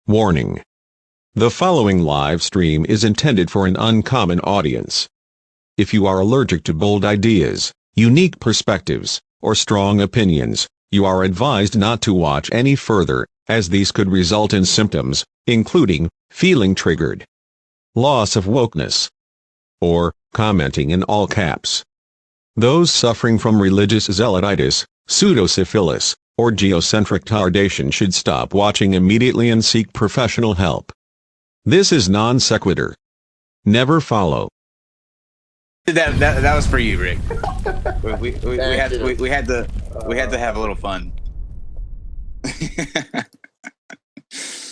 Warning. The following live stream is intended for an uncommon audience. If you are allergic to bold ideas, unique perspectives, or strong opinions, you are advised not to watch any further, as these could result in symptoms, including feeling triggered, loss of wokeness, or commenting in all caps. Those suffering from religious zealotitis, pseudosyphilis, or geocentric tardation should stop watching immediately and seek professional help. This is non sequitur. Never follow. That was for you, Rick. We had to have a little fun.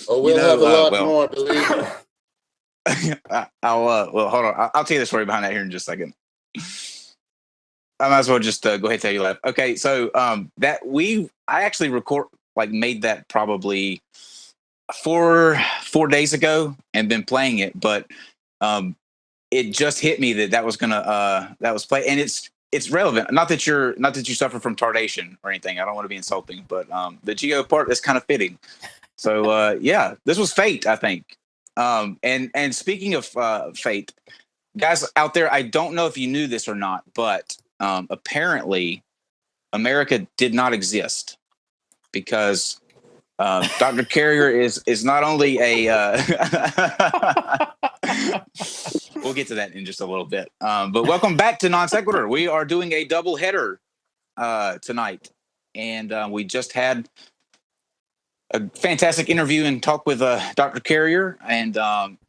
Oh, we'll have a lot more, believe me. Well, hold on. I'll tell you the story behind that here in just a second. I might as well just go ahead and tell you that. Okay, so I actually made that probably four days ago and been playing it, but it just hit me that was play, and it's relevant. Not that you suffer from tardation or anything. I don't want to be insulting, but the geo part is kind of fitting. So yeah, this was fate, I think. And speaking of fate, guys out there, I don't know if you knew this or not, but apparently America did not exist because Dr. Carrier is not only a we'll get to that in just a little bit. But welcome back to Non Sequitur. We are doing a double header tonight, and we just had a fantastic interview and talk with Dr. Carrier, and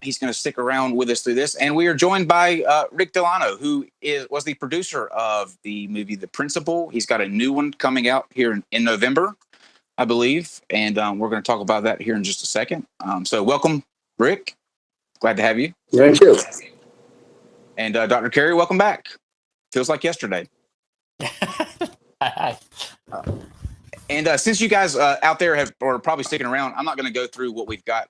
he's going to stick around with us through this. And we are joined by Rick Delano, who was the producer of the movie The Principal. He's got a new one coming out here in November, I believe, and we're going to talk about that here in just a second. So welcome, Rick. Glad to have you. Thank you. And Dr. Carrier, welcome back. Feels like yesterday. Hi. And since you guys out there are probably sticking around, I'm not going to go through what we've got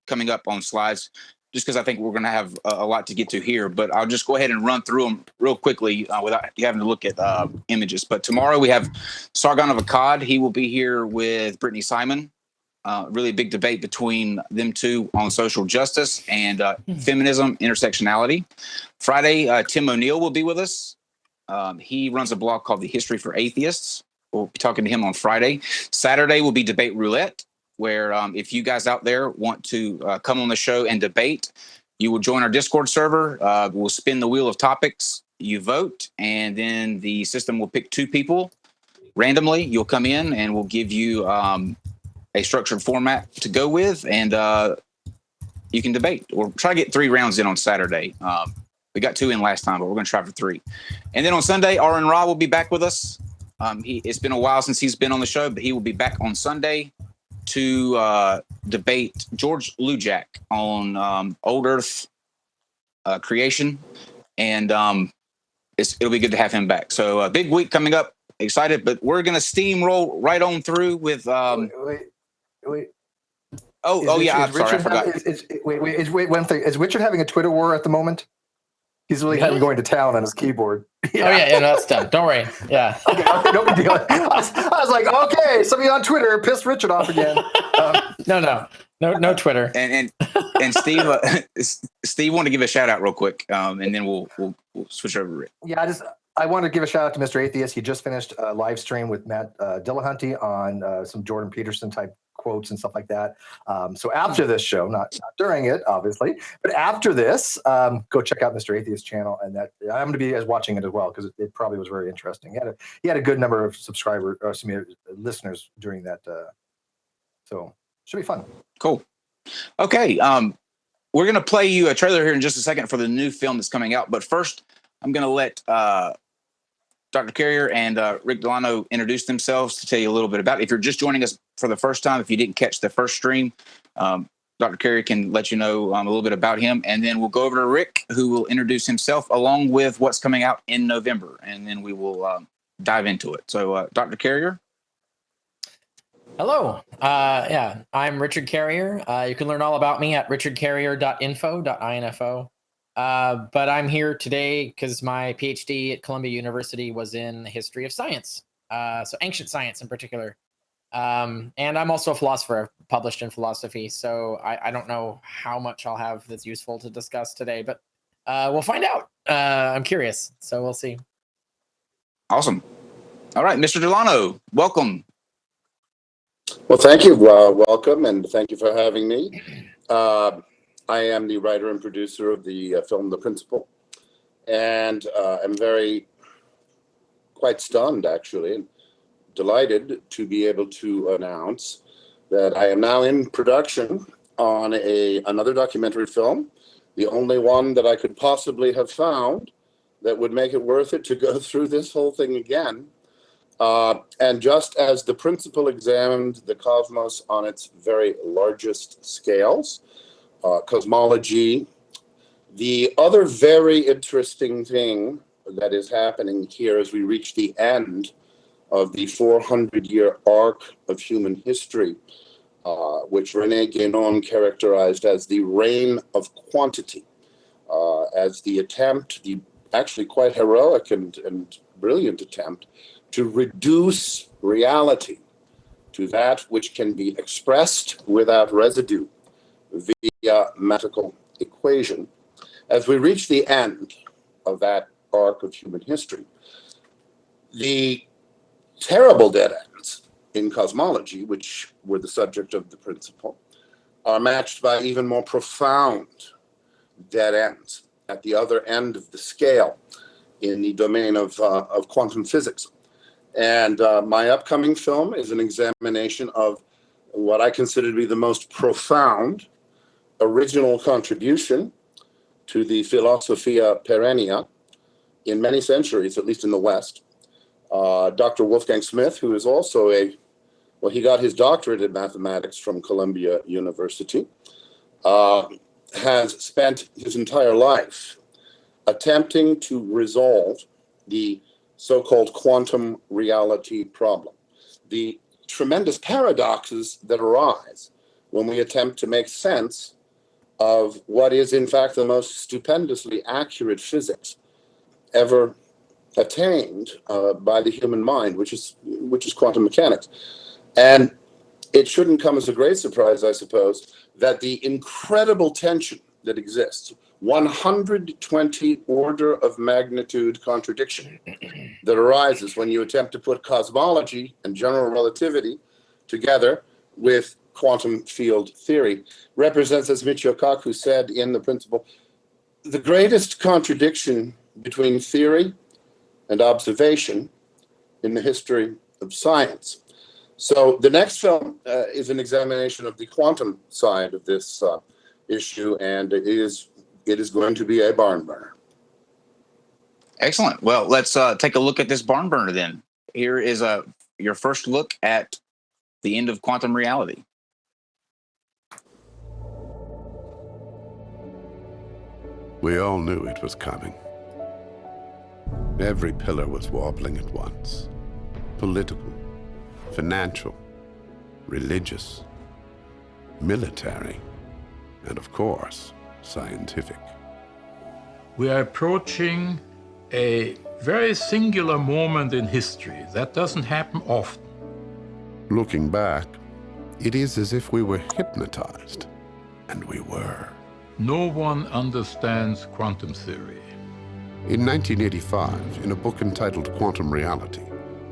coming up on slides, just because I think we're going to have a lot to get to here. But I'll just go ahead and run through them real quickly without you having to look at images. But tomorrow we have Sargon of Akkad. He will be here with Brittany Simon. Really big debate between them two on social justice and feminism, intersectionality. Friday, Tim O'Neill will be with us. He runs a blog called The History for Atheists. We'll be talking to him on Friday. Saturday will be Debate Roulette, where if you guys out there want to come on the show and debate, you will join our Discord server. We'll spin the wheel of topics. You vote, and then the system will pick two people randomly. You'll come in, and we'll give you a structured format to go with, and you can debate. We'll try to get 3 rounds in on Saturday. We got 2 in last time, but we're going to try for 3. And then on Sunday, Aaron Ra will be back with us. It's been a while since he's been on the show, but he will be back on Sunday to debate George Lujack on Old Earth creation, and it'll be good to have him back. So a big week coming up. Excited, but we're going to steamroll right on through with. Wait. Oh yeah, I'm sorry, I forgot. Wait, one thing. Is Richard having a Twitter war at the moment? He's really going to town on his keyboard. Yeah. Oh yeah, no, that's done. Don't worry. Yeah. Okay, no big deal. I was like, okay, somebody on Twitter pissed Richard off again. No Twitter. And Steve wanted to give a shout out real quick, and then we'll switch over to Rick. Yeah, I want to give a shout out to Mr. Atheist. He just finished a live stream with Matt Dillahunty on some Jordan Peterson type quotes and stuff like that. So after this show, not during it, obviously, but after this, go check out Mr. Atheist's channel, and that I'm going to be watching it as well because it probably was very interesting. He had a good number of listeners during that, so should be fun. Cool. Okay, we're going to play you a trailer here in just a second for the new film that's coming out, but first, I'm going to let Dr. Carrier and Rick Delano introduce themselves to tell you a little bit about it. If you're just joining us for the first time, if you didn't catch the first stream, Dr. Carrier can let you know a little bit about him, and then we'll go over to Rick, who will introduce himself along with what's coming out in November, and then we will dive into it. So, Dr. Carrier. Hello. I'm Richard Carrier. You can learn all about me at richardcarrier.info. But I'm here today because my PhD at Columbia University was in the history of science, so ancient science in particular. And I'm also a philosopher, published in philosophy. So I don't know how much I'll have that's useful to discuss today, but we'll find out. I'm curious. So we'll see. Awesome. All right, Mr. Delano, welcome. Well, thank you. Welcome, and thank you for having me. I am the writer and producer of the film The Principle, and I'm quite stunned, actually, and delighted to be able to announce that I am now in production on another documentary film, the only one that I could possibly have found that would make it worth it to go through this whole thing again. And just as The Principle examined the cosmos on its very largest scales, cosmology, the other very interesting thing that is happening here as we reach the end of the 400-year arc of human history, which René Guénon characterized as the reign of quantity, as the attempt, the actually quite heroic and brilliant attempt, to reduce reality to that which can be expressed without residue via mathematical equation. As we reach the end of that arc of human history, the terrible dead ends in cosmology, which were the subject of The Principle, are matched by even more profound dead ends at the other end of the scale in the domain of quantum physics. And my upcoming film is an examination of what I consider to be the most profound original contribution to the Philosophia Perennia in many centuries, at least in the West. Dr. Wolfgang Smith, who is also he got his doctorate in mathematics from Columbia University, has spent his entire life attempting to resolve the so-called quantum reality problem, the tremendous paradoxes that arise when we attempt to make sense of what is in fact the most stupendously accurate physics ever attained by the human mind, which is quantum mechanics. And it shouldn't come as a great surprise, I suppose, that the incredible tension that exists, 120 order of magnitude contradiction that arises when you attempt to put cosmology and general relativity together with quantum field theory, represents, as Michio Kaku said in The Principle, the greatest contradiction between theory and observation in the history of science. So the next film is an examination of the quantum side of this issue, and it is going to be a barn burner. Excellent. Well, let's take a look at this barn burner then. Here is your first look at the end of quantum reality. We all knew it was coming. Every pillar was wobbling at once. Political, financial, religious, military, and of course, scientific. We are approaching a very singular moment in history that doesn't happen often. Looking back, it is as if we were hypnotized, and we were. No one understands quantum theory. In 1985, in a book entitled Quantum Reality,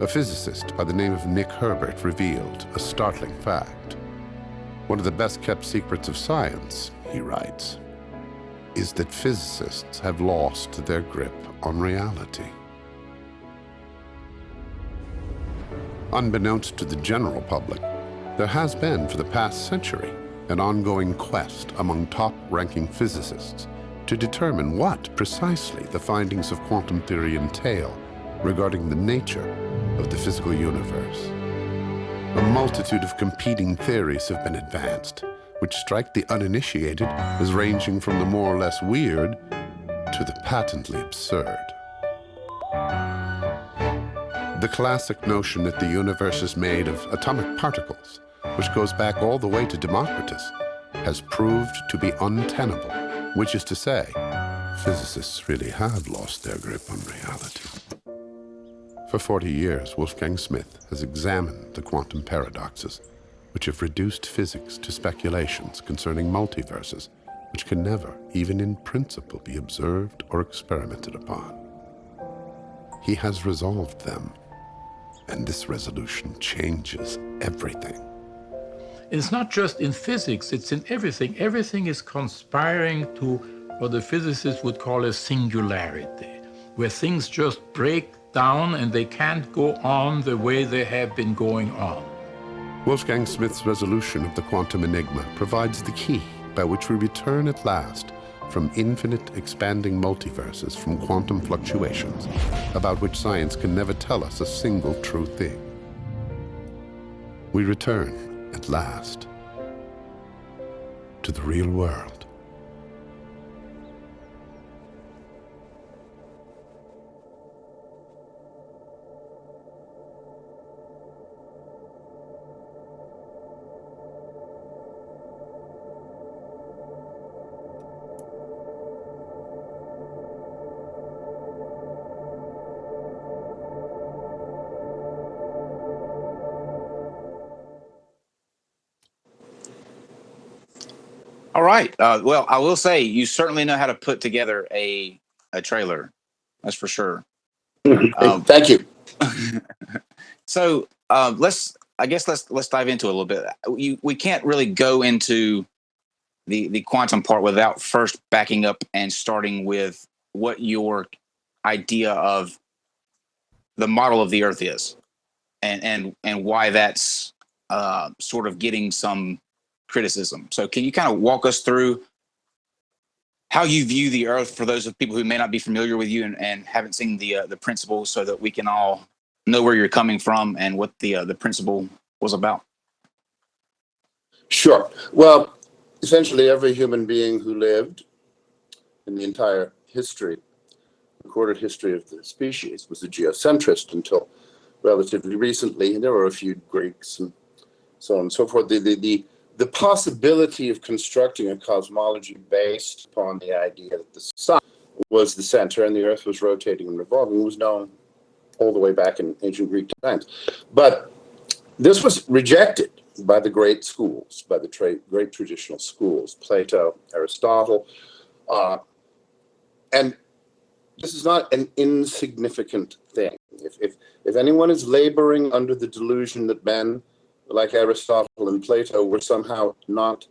a physicist by the name of Nick Herbert revealed a startling fact. One of the best-kept secrets of science, he writes, is that physicists have lost their grip on reality. Unbeknownst to the general public, there has been for the past century an ongoing quest among top-ranking physicists to determine what precisely the findings of quantum theory entail regarding the nature of the physical universe. A multitude of competing theories have been advanced, which strike the uninitiated as ranging from the more or less weird to the patently absurd. The classic notion that the universe is made of atomic particles, which goes back all the way to Democritus, has proved to be untenable, which is to say, physicists really have lost their grip on reality. For 40 years, Wolfgang Smith has examined the quantum paradoxes, which have reduced physics to speculations concerning multiverses, which can never, even in principle, be observed or experimented upon. He has resolved them, and this resolution changes everything. It's not just in physics, it's in everything. Everything is conspiring to what the physicists would call a singularity, where things just break down and they can't go on the way they have been going on. Wolfgang Smith's resolution of the quantum enigma provides the key by which we return at last from infinite expanding multiverses from quantum fluctuations, about which science can never tell us a single true thing. We return, at last, to the real world. All right. Well, I will say you certainly know how to put together a trailer. That's for sure. Thank you. So let's dive into it a little bit. We can't really go into the quantum part without first backing up and starting with what your idea of the model of the Earth is, and why that's sort of getting some criticism. So can you kind of walk us through how you view the Earth for those of people who may not be familiar with you and haven't seen the principle, so that we can all know where you're coming from and what the principle was about? Sure. Well, essentially every human being who lived in the entire history, recorded history of the species, was a geocentrist until relatively recently. There were a few Greeks and so on and so forth. The possibility of constructing a cosmology based upon the idea that the sun was the center and the Earth was rotating and revolving was known all the way back in ancient Greek times. But this was rejected by the great schools, by the great traditional schools, Plato, Aristotle. And this is not an insignificant thing. If anyone is laboring under the delusion that men like Aristotle and Plato were somehow not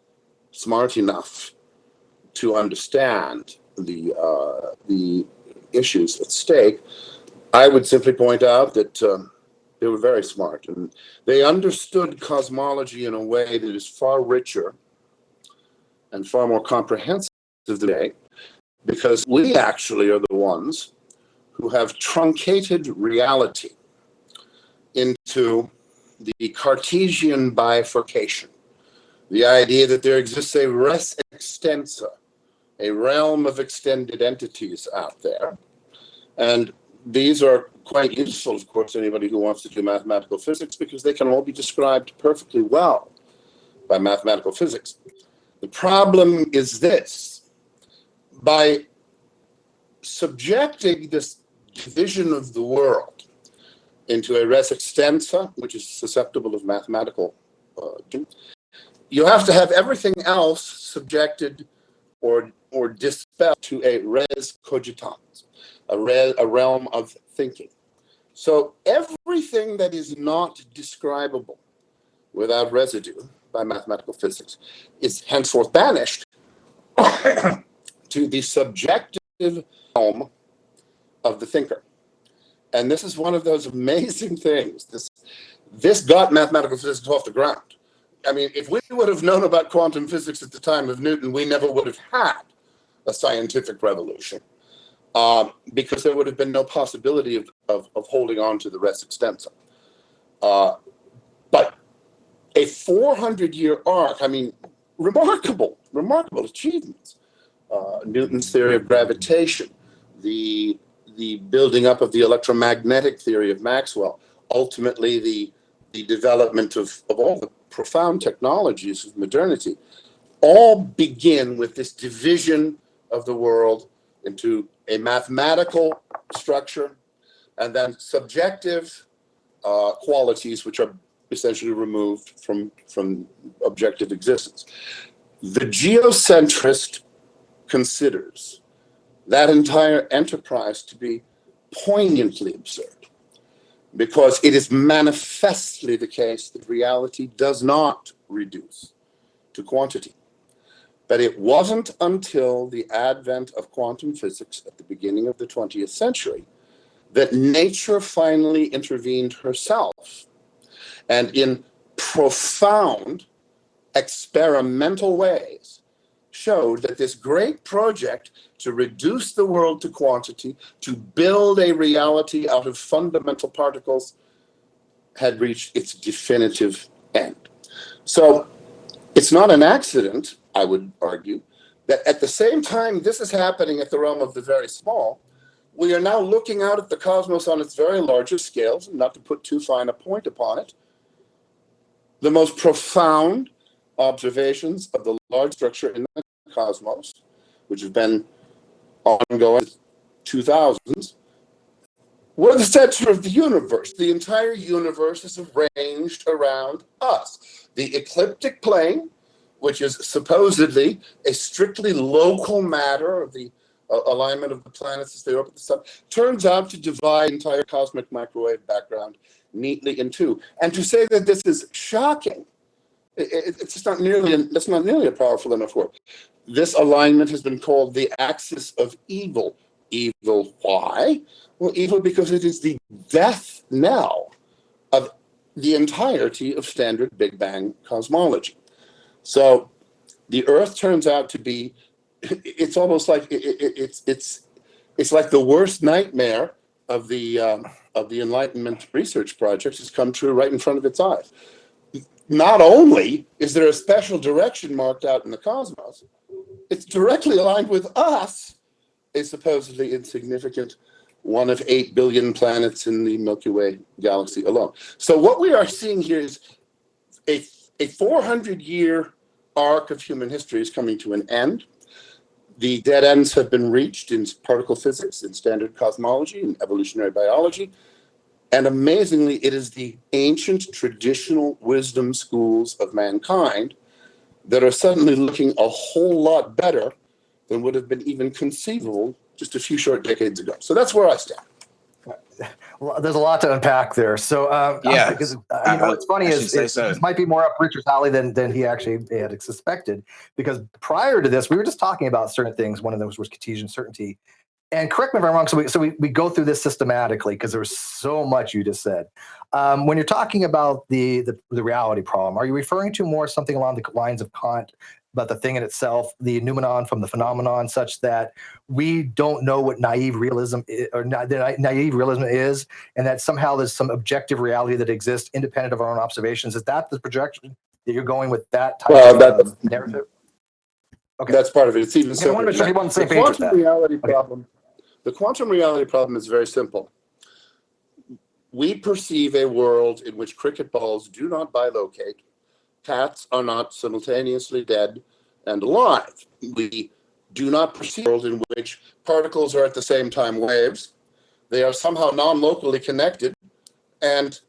smart enough to understand the issues at stake, I would simply point out that they were very smart, and they understood cosmology in a way that is far richer and far more comprehensive today, because we actually are the ones who have truncated reality into the Cartesian bifurcation, the idea that there exists a res extensa, a realm of extended entities out there. And these are quite useful, of course, to anybody who wants to do mathematical physics, because they can all be described perfectly well by mathematical physics. The problem is this: by subjecting this division of the world into a res extensa, which is susceptible of mathematical, you have to have everything else subjected or dispelled to a res cogitans, a realm of thinking. So everything that is not describable without residue by mathematical physics is henceforth banished to the subjective realm of the thinker. And this is one of those amazing things. This got mathematical physics off the ground. I mean, if we would have known about quantum physics at the time of Newton, we never would have had a scientific revolution, because there would have been no possibility of holding on to the res extensa. But a 400-year arc, I mean, remarkable achievements. Newton's theory of gravitation, the building up of the electromagnetic theory of Maxwell, ultimately the development of all the profound technologies of modernity, all begin with this division of the world into a mathematical structure, and then subjective qualities which are essentially removed from objective existence. The geocentrist considers that entire enterprise to be poignantly absurd, because it is manifestly the case that reality does not reduce to quantity. But it wasn't until the advent of quantum physics at the beginning of the 20th century that nature finally intervened herself, and in profound experimental ways showed that this great project to reduce the world to quantity, to build a reality out of fundamental particles, had reached its definitive end. So it's not an accident, I would argue, that at the same time this is happening at the realm of the very small, we are now looking out at the cosmos on its very largest scales, not to put too fine a point upon it. The most profound observations of the large structure in the cosmos, which have been ongoing 2000s, we're the center of the universe. The entire universe is arranged around us. The ecliptic plane, which is supposedly a strictly local matter of the alignment of the planets as they orbit the sun, turns out to divide the entire cosmic microwave background neatly in two. And to say that this is shocking, it's just that's not nearly a powerful enough word. This alignment has been called the axis of evil. Evil, why? Well, evil because it is the death knell of the entirety of standard Big Bang cosmology. So the Earth turns out to be, it's almost like it's like the worst nightmare of the Enlightenment research projects has come true right in front of its eyes. Not only is there a special direction marked out in the cosmos, it's directly aligned with us, a supposedly insignificant one of 8 billion planets in the Milky Way galaxy alone. So what we are seeing here is a 400-year arc of human history is coming to an end. The dead ends have been reached in particle physics, in standard cosmology, in evolutionary biology. And amazingly, it is the ancient traditional wisdom schools of mankind that are suddenly looking a whole lot better than would have been even conceivable just a few short decades ago. So that's where I stand. Well, there's a lot to unpack there. So Yeah, because what's funny is this might be more up Richard's alley than he actually had suspected. Because prior to this, we were just talking about certain things. One of those was Cartesian certainty. And correct me if I'm wrong. So we go through this systematically because there was so much you just said. When you're talking about the reality problem, are you referring to more something along the lines of Kant about the thing in itself, the noumenon from the phenomenon, such that we don't know what naive realism is, naive realism is, and that somehow there's some objective reality that exists independent of our own observations? Is that the projection that you're going with that type of narrative? Okay, that's part of it. It's even simpler. I want to make sure people on the same page with that. The quantum reality problem is very simple. We perceive a world in which cricket balls do not bilocate. Cats are not simultaneously dead and alive. We do not perceive a world in which particles are at the same time waves. They are somehow non-locally connected, and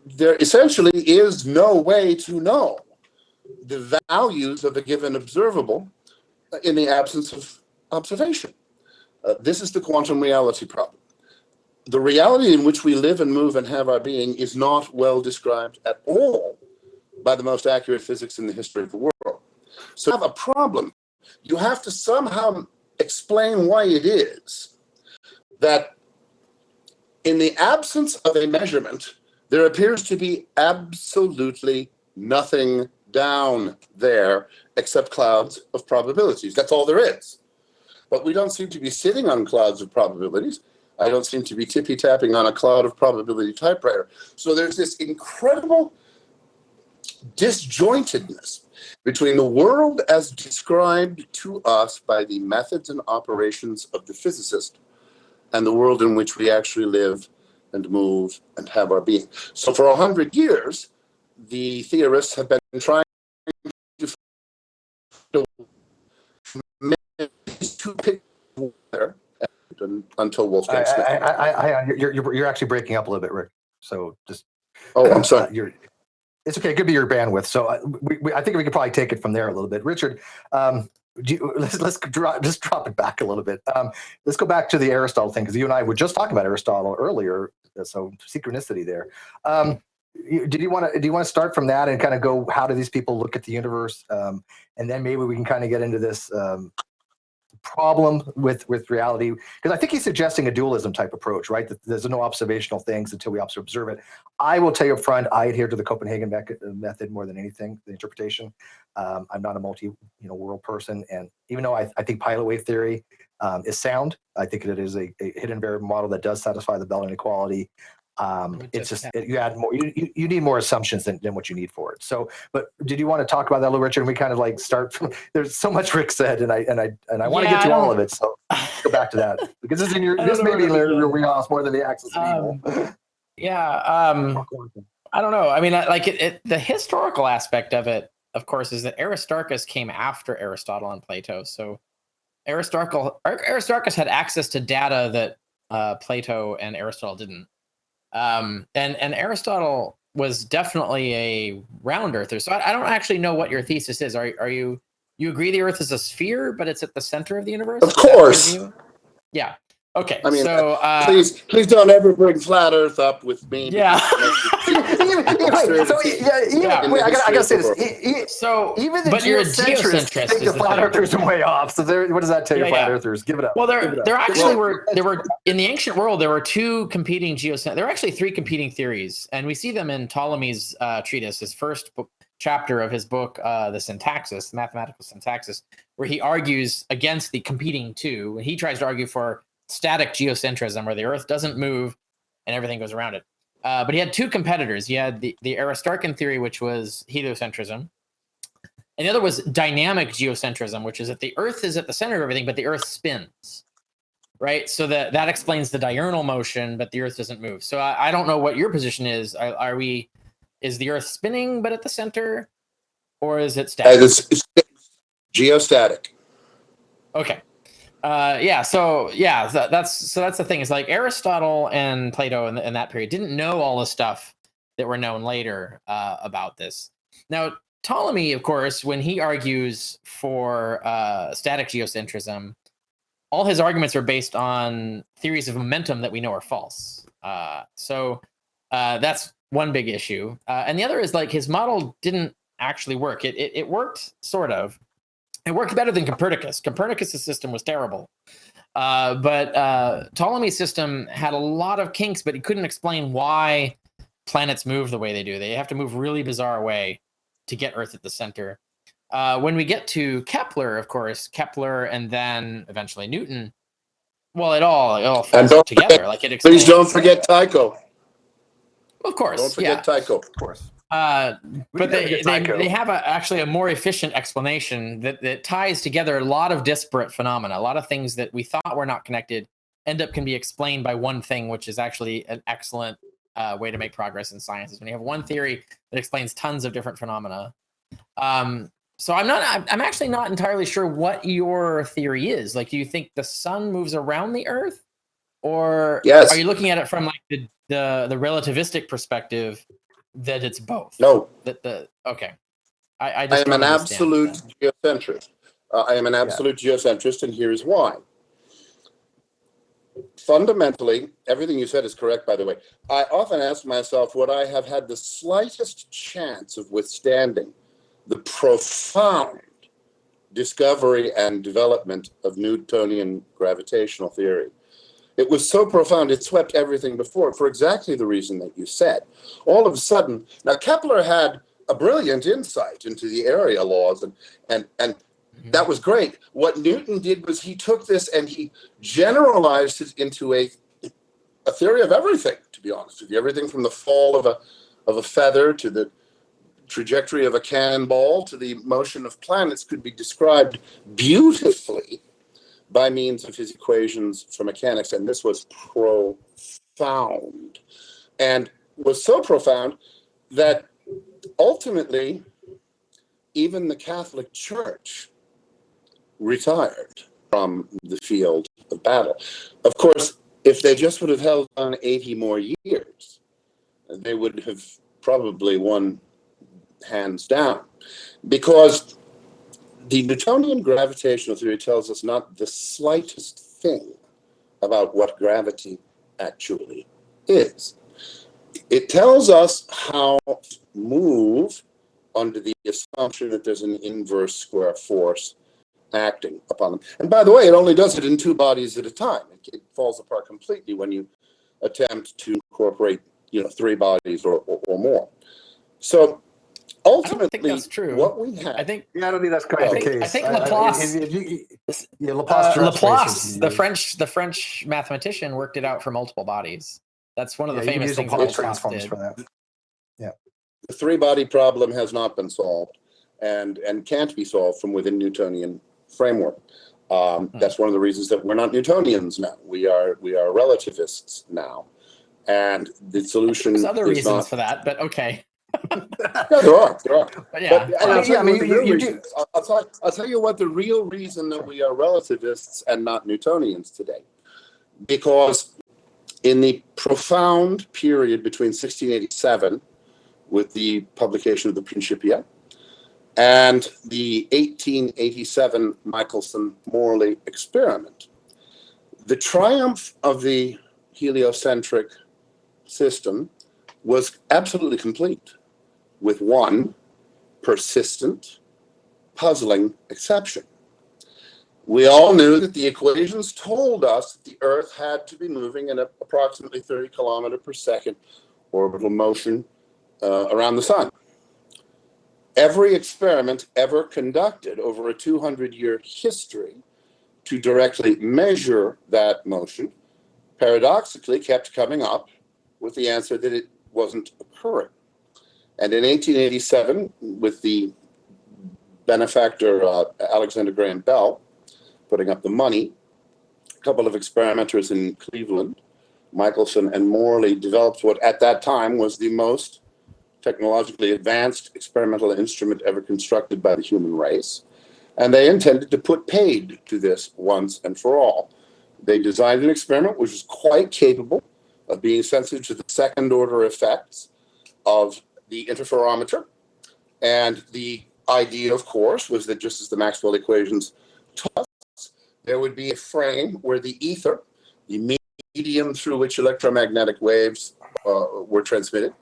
there essentially is no way to know the values of a given observable in the absence of observation. This is the quantum reality problem. The reality in which we live and move and have our being is not well described at all by the most accurate physics in the history of the world. So you have a problem. You have to somehow explain why it is that in the absence of a measurement, there appears to be absolutely nothing down there except clouds of probabilities. That's all there is. But we don't seem to be sitting on clouds of probabilities. I don't seem to be tippy-tapping on a cloud of probability typewriter. So there's this incredible disjointedness between the world as described to us by the methods and operations of the physicist and the world in which we actually live and move and have our being. So for 100 years, the theorists have been trying to make these two pictures until Wolfgang Smith. You're actually breaking up a little bit, Rick. So just. Oh, I'm sorry. It's okay. It could be your bandwidth. So I think we could probably take it from there a little bit. Richard, let's drop it back a little bit. Let's go back to the Aristotle thing, because you and I were just talking about Aristotle earlier. So synchronicity there. Do you want to start from that and kind of go, how do these people look at the universe? And then maybe we can kind of get into this problem with reality, because I think he's suggesting a dualism type approach, right? That there's no observational things until we observe it. I will tell you up front, I adhere to the Copenhagen method more than anything, the interpretation. I'm not a world person, and even though I think pilot wave theory is sound, I think it is a hidden variable model that does satisfy the Bell inequality. It's just you add more. You need more assumptions than what you need for it. So, but did you want to talk about that a little, Richard? And we kind of like start from. There's so much Rick said, and I want to get to all of it. So go back to that, because this is in this may be your wheelhouse more than the axis of evil. I don't know. I mean, the historical aspect of it, of course, is that Aristarchus came after Aristotle and Plato. So Aristarchus had access to data that Plato and Aristotle didn't. And Aristotle was definitely a round earther. So I don't actually know what your thesis is. Are you agree the Earth is a sphere, but it's at the center of the universe? Of course. Yeah. Okay. I mean, so please don't ever bring flat Earth up with me. Yeah. I gotta say this. Even the geocentrists think the flat earthers are way off. So what does that tell you, flat earthers? Give it up. Well, there actually were in the ancient world there were two competing there were actually three competing theories, and we see them in Ptolemy's treatise, his first chapter of his book, the Syntaxis, the mathematical syntaxis, where he argues against the competing two. He tries to argue for static geocentrism, where the Earth doesn't move and everything goes around it. But he had two competitors. He had the Aristarchan theory, which was heliocentrism, and the other was dynamic geocentrism, which is that the Earth is at the center of everything, but the Earth spins, right? So that explains the diurnal motion, but the Earth doesn't move. So I don't know what your position is. Is the Earth spinning but at the center, or is it static? It's geostatic. Okay. That's the thing. Is like Aristotle and Plato in that period didn't know all the stuff that were known later about this. Now, Ptolemy, of course, when he argues for static geocentrism, all his arguments are based on theories of momentum that we know are false. So that's one big issue. And the other is like his model didn't actually work. It worked sort of. It worked better than Copernicus. Copernicus' system was terrible. But Ptolemy's system had a lot of kinks, but he couldn't explain why planets move the way they do. They have to move really bizarre way to get Earth at the center. When we get to Kepler, of course, Kepler and then eventually Newton, well, it all falls together. Please don't forget Tycho. Of course. Don't forget Tycho. Of course. But they have actually a more efficient explanation that ties together a lot of disparate phenomena. A lot of things that we thought were not connected can be explained by one thing, which is actually an excellent way to make progress in science. Is when you have one theory that explains tons of different phenomena. So I'm actually not entirely sure what your theory is. Like, do you think the sun moves around the Earth, or are you looking at it from like the relativistic perspective? That it's both. No. Okay. I am an absolute geocentrist. I am an absolute geocentrist, and here's why. Fundamentally, everything you said is correct, by the way. I often ask myself, would I have had the slightest chance of withstanding the profound discovery and development of Newtonian gravitational theory? It was so profound, it swept everything before it for exactly the reason that you said. All of a sudden, now Kepler had a brilliant insight into the area laws, and that was great. What Newton did was he took this and he generalized it into a theory of everything, to be honest with you. Everything from the fall of a feather to the trajectory of a cannonball to the motion of planets could be described beautifully by means of his equations for mechanics, and this was profound, and was so profound that ultimately even the Catholic Church retired from the field of battle. Of course, if they just would have held on 80 more years, they would have probably won hands down, because the Newtonian gravitational theory tells us not the slightest thing about what gravity actually is. It tells us how to move under the assumption that there's an inverse square force acting upon them. And by the way, it only does it in two bodies at a time. It falls apart completely when you attempt to incorporate, three bodies or more. So ultimately, I don't think that's true. what we have, I think Yeah, I don't think that's quite the case. I think Laplace, Laplace, the French mathematician, worked it out for multiple bodies. That's one of the you can famous use things Laplace that transforms for that. the three-body problem has not been solved and can't be solved from within Newtonian framework. That's one of the reasons that we're not Newtonians now. We are relativists now, and the solution. There's other is reasons not, for that, but okay. Yeah, there are. But yeah, I'll tell you what the real reason that we are relativists and not Newtonians today, because in the profound period between 1687, with the publication of the Principia, and the 1887 Michelson-Morley experiment, the triumph of the heliocentric system was absolutely complete, with one persistent, puzzling exception. We all knew that the equations told us that the Earth had to be moving in approximately 30 kilometer per second orbital motion around the sun. Every experiment ever conducted over a 200-year history to directly measure that motion paradoxically kept coming up with the answer that it wasn't occurring. And in 1887, with the benefactor Alexander Graham Bell putting up the money, a couple of experimenters in Cleveland, Michelson and Morley, developed what at that time was the most technologically advanced experimental instrument ever constructed by the human race. And they intended to put paid to this once and for all. They designed an experiment which was quite capable of being sensitive to the second order effects of the interferometer. And the idea, of course, was that just as the Maxwell equations taught us, there would be a frame where the ether, the medium through which electromagnetic waves were transmitted,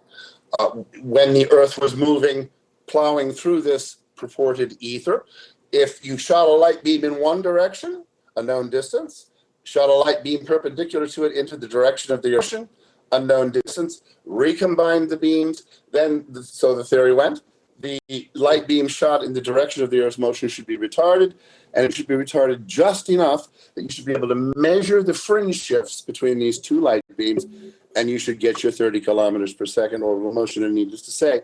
when the Earth was moving, plowing through this purported ether, if you shot a light beam in one direction, a known distance, shot a light beam perpendicular to it into the direction of the ocean, unknown distance, recombined the beams, then, so the theory went, the light beam shot in the direction of the Earth's motion should be retarded, and it should be retarded just enough that you should be able to measure the fringe shifts between these two light beams, and you should get your 30 kilometers per second orbital motion. And needless to say,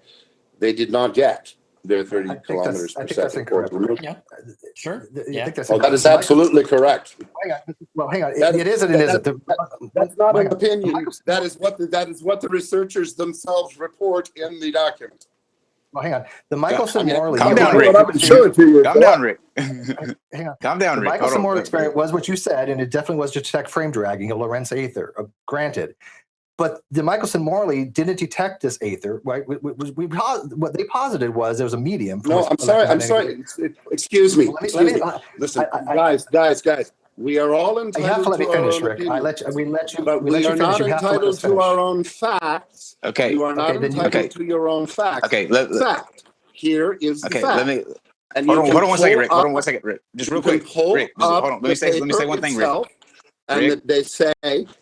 they did not get their 30 kilometers per second orbital motion. Yeah, sure. That is absolutely correct. Hang on. It is and it isn't. That's not an opinion. That is what the researchers themselves report in the document. Well, hang on. The Michelson-Morley. Calm down, Rick. Calm down, Rick. Hang on. Calm down, The Rick. Michelson-Morley experiment was what you said, and it definitely was to detect frame dragging of Lorentz ether. Granted. But the Michelson-Morley didn't detect this ether, right? What they posited was there was a medium. No, I'm sorry. Excuse me. Listen, guys. We are all entitled you have to let me finish, to our Rick. own We let you. But we are not entitled to our own facts. Okay. You are not entitled to your own facts. Okay. Fact. Here is the fact. Let me. And hold on 1 second, Rick. Hold on 1 second, Rick. Just real quick. Rick, hold on. Let me say one thing, Rick. And that they say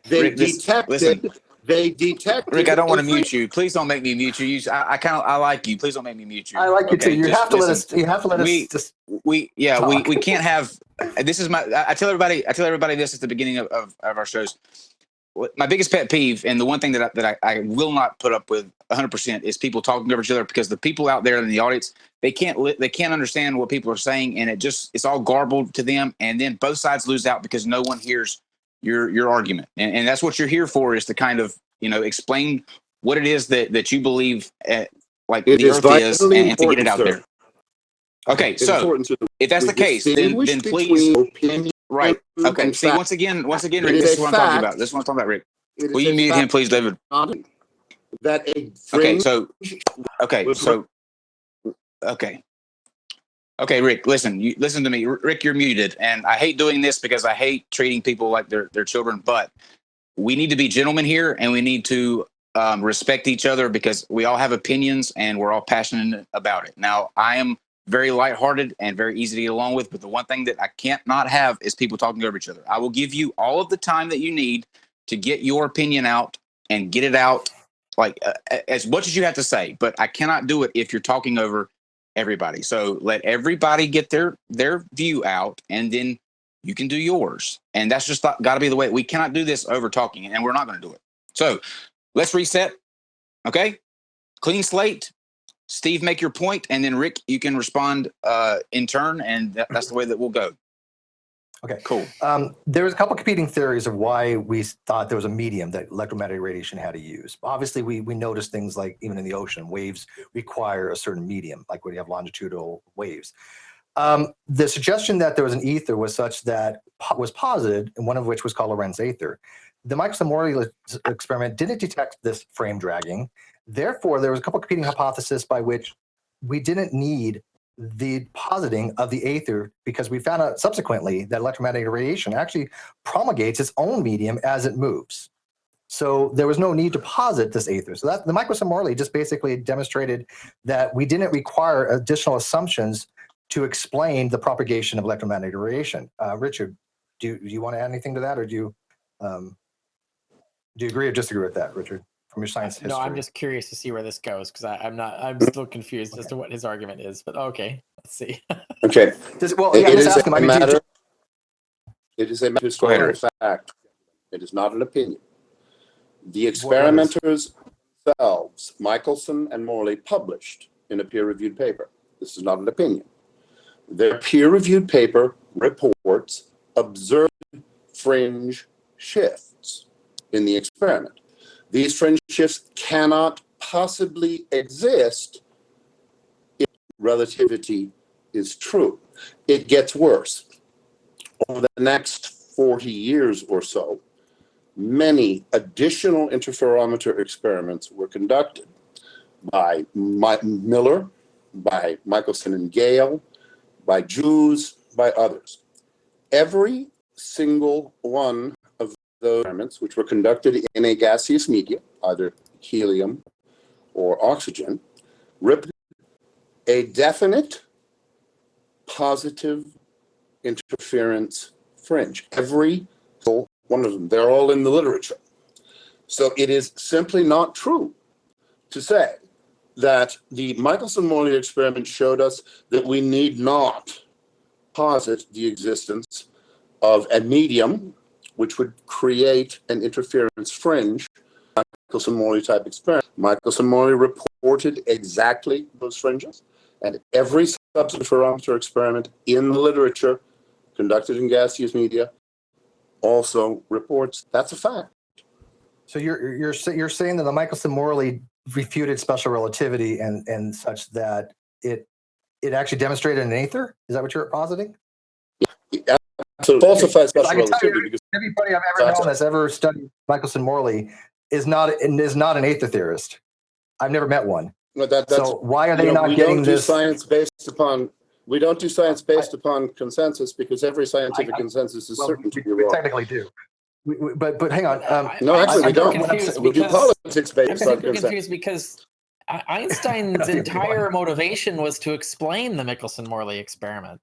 they detected. They detected. Rick, I don't want to mute you. Please don't make me mute you. I like you. Please don't make me mute you. I like you too. You have to let us. You have to let us. We can't have. This is my. I tell everybody this at the beginning of our shows. My biggest pet peeve, and the one thing that I will not put up with 100% is people talking over each other, because the people out there in the audience, they can't understand what people are saying, and it's all garbled to them, and then both sides lose out because no one hears your argument, and that's what you're here for, is to kind of explain what it is that you believe like the Earth is, and to get it out there. Okay, so if that's the case, then please Right. Okay. In See, fact, once again, it Rick, is this a is what I'm talking fact. about. This is what I'm talking about, Rick. It Will is you a mute him, fact please, David? that a Okay. fringe So, okay. Okay, Rick, listen to me. Rick, you're muted. And I hate doing this because I hate treating people like they're children, but we need to be gentlemen here, and we need to respect each other because we all have opinions and we're all passionate about it. Now, I am very lighthearted and very easy to get along with, but the one thing that I can't not have is people talking over each other. I will give you all of the time that you need to get your opinion out and get it out like as much as you have to say, but I cannot do it if you're talking over everybody. So let everybody get their view out, and then you can do yours. And that's just got to be the way. We cannot do this over talking, and we're not going to do it. So let's reset. Okay. Clean slate. Steve, make your point, and then Rick, you can respond in turn, and that's the way that we'll go. Okay, cool. There was a couple competing theories of why we thought there was a medium that electromagnetic radiation had to use. Obviously, we noticed things like even in the ocean, waves require a certain medium, like when you have longitudinal waves. The suggestion that there was an ether was such that was posited, and one of which was called Lorentz ether. The Michelson-Morley experiment didn't detect this frame dragging. Therefore, there was a couple competing hypotheses by which we didn't need the positing of the ether, because we found out subsequently that electromagnetic radiation actually promulgates its own medium as it moves. So there was no need to posit this ether. So that the Michelson-Morley just basically demonstrated that we didn't require additional assumptions to explain the propagation of electromagnetic radiation. Richard, do you want to add anything to that, or do you agree or disagree with that, Richard, from your science history? No, I'm just curious to see where this goes, because I'm still confused as to what his argument is. But okay, let's see. Okay. It is a matter of historical fact. It is not an opinion. The experimenters themselves, Michelson and Morley, published in a peer-reviewed paper. This is not an opinion. Their peer-reviewed paper reports observed fringe shifts in the experiment. These fringe shifts cannot possibly exist if relativity is true. It gets worse. Over the next 40 years or so, many additional interferometer experiments were conducted by Miller, by Michelson and Gale, by Jews, by others. Every single one of those experiments, which were conducted in a gaseous media, either helium or oxygen, reported a definite positive interference fringe. Every single one of them. They're all in the literature. So it is simply not true to say that the Michelson-Morley experiment showed us that we need not posit the existence of a medium which would create an interference fringe. Michelson-Morley type experiment. Michelson-Morley reported exactly those fringes, and every subsequent interferometer experiment in the literature conducted in gaseous media also reports. That's a fact. So you're saying that the Michelson-Morley refuted special relativity and such that it actually demonstrated an ether? Is that what you're positing? Yeah, so falsified special I can tell relativity you, because everybody I've ever known that's ever studied Michelson-Morley is not an ether theorist. I've never met one. No, so why are they not getting this? We don't do science based upon consensus, because every scientific consensus is certain to be wrong. We technically do. But hang on. No, actually, we don't. We do politics based on super consensus. confused because Einstein's entire motivation was to explain the Michelson-Morley experiment.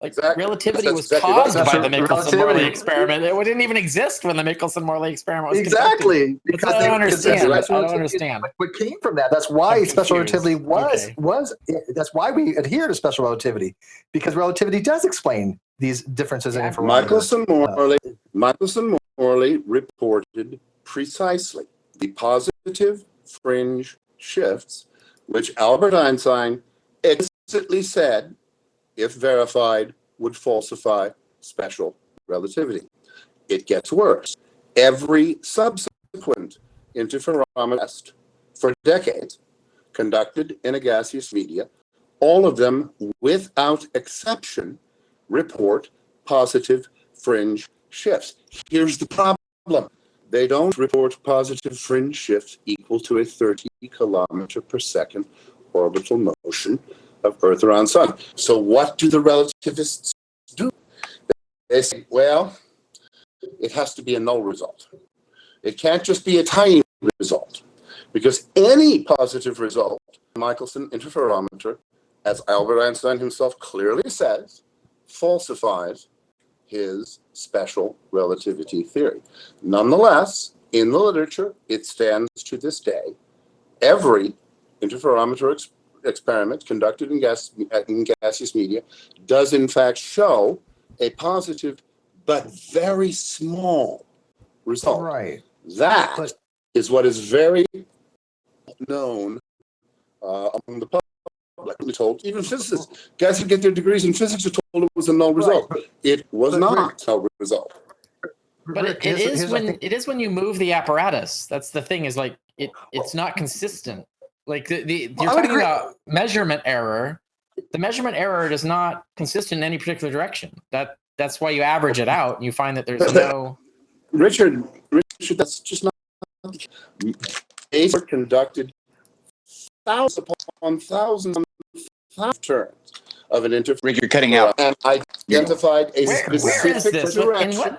Like Exactly. relativity That's was exactly caused right. by the Michelson-Morley Relativity. experiment. It didn't even exist when the Michelson-Morley experiment was Exactly. conducted. I don't understand. I don't understand. What came from that? That's why special confused. relativity was. That's why we adhere to special relativity, because relativity does explain these differences in information. Michelson-Morley reported precisely the positive fringe shifts, which Albert Einstein explicitly said, if verified, would falsify special relativity. It gets worse. Every subsequent interferometer test for decades conducted in a gaseous media, all of them, without exception, report positive fringe shifts. Here's the problem. They don't report positive fringe shifts equal to a 30 kilometer per second orbital motion of Earth around Sun. So what do the relativists do? They say, well, it has to be a null result. It can't just be a tiny result, because any positive result, Michelson interferometer, as Albert Einstein himself clearly says, falsifies his special relativity theory. Nonetheless, in the literature, it stands to this day. Every interferometer experiment conducted in gaseous media does in fact show a positive but very small result. Right. That is what is very known among the public. Told even physicists, guys who get their degrees in physics are told it was a null result. It was not a null result. But it is when you move the apparatus. That's the thing. Is like it's not consistent. Like you're talking about measurement error. The measurement error is not consistent in any particular direction. That's why you average it out and you find that there's no. Richard, that's just not. They were conducted thousands upon thousands of turns of an interference. Rick, you're cutting out. And identified a specific direction.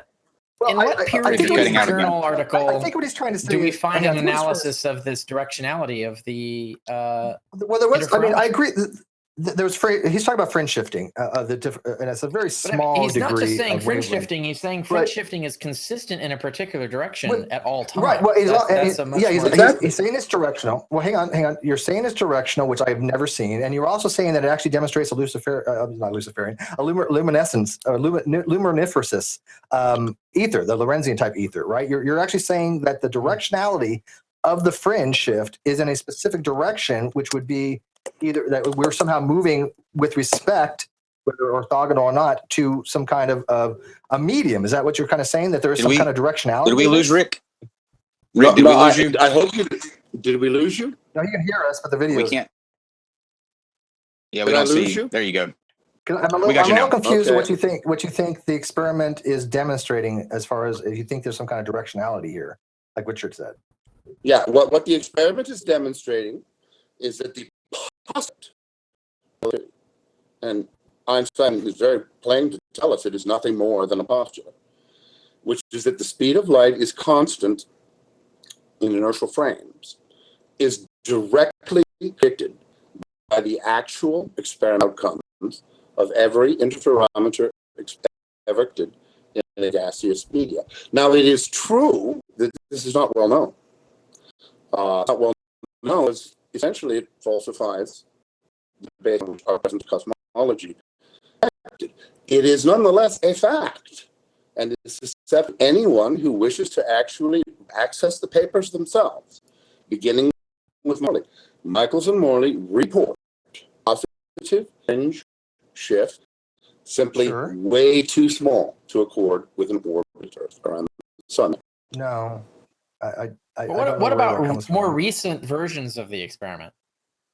In what peer-reviewed journal article I think what he's trying to say do we find an analysis of this directionality of the well, there was, I mean, I agree. There was he's talking about fringe shifting, and it's a very small he's degree. He's not just saying fringe wavelength. shifting. He's saying fringe shifting is consistent in a particular direction at all times. Right. Well, he's saying it's directional. Well, hang on. You're saying it's directional, which I've never seen, and you're also saying that it actually demonstrates a luminescence, or luminiferous ether, the Lorentzian type ether. Right. You're actually saying that the directionality of the fringe shift is in a specific direction, which would be either that we're somehow moving with respect, whether orthogonal or not, to some kind of a medium. Is that what you're kind of saying? That there is some kind of directionality? Did we lose Rick? Rick, did we lose you? I hope you did. We lose you? No, you can hear us, but the video. We can't. Yeah, we don't see you. There you go. I'm a little confused with what you think the experiment is demonstrating, as far as if you think there's some kind of directionality here, like Richard said. Yeah, what the experiment is demonstrating is that the positive, and Einstein is very plain to tell us it is nothing more than a postulate, which is that the speed of light is constant in inertial frames, is directly predicted by the actual experiment outcomes of every interferometer ever did in a gaseous media. Now, it is true that this is not well known. Not well known is essentially it falsifies the basis of our present cosmology. It is nonetheless a fact, and it's accepted anyone who wishes to actually access the papers themselves, beginning with Morley. Michaels and Morley report positive fringe shift, simply way too small to accord with an orbit Earth around the Sun. No, what about more recent versions of the experiment?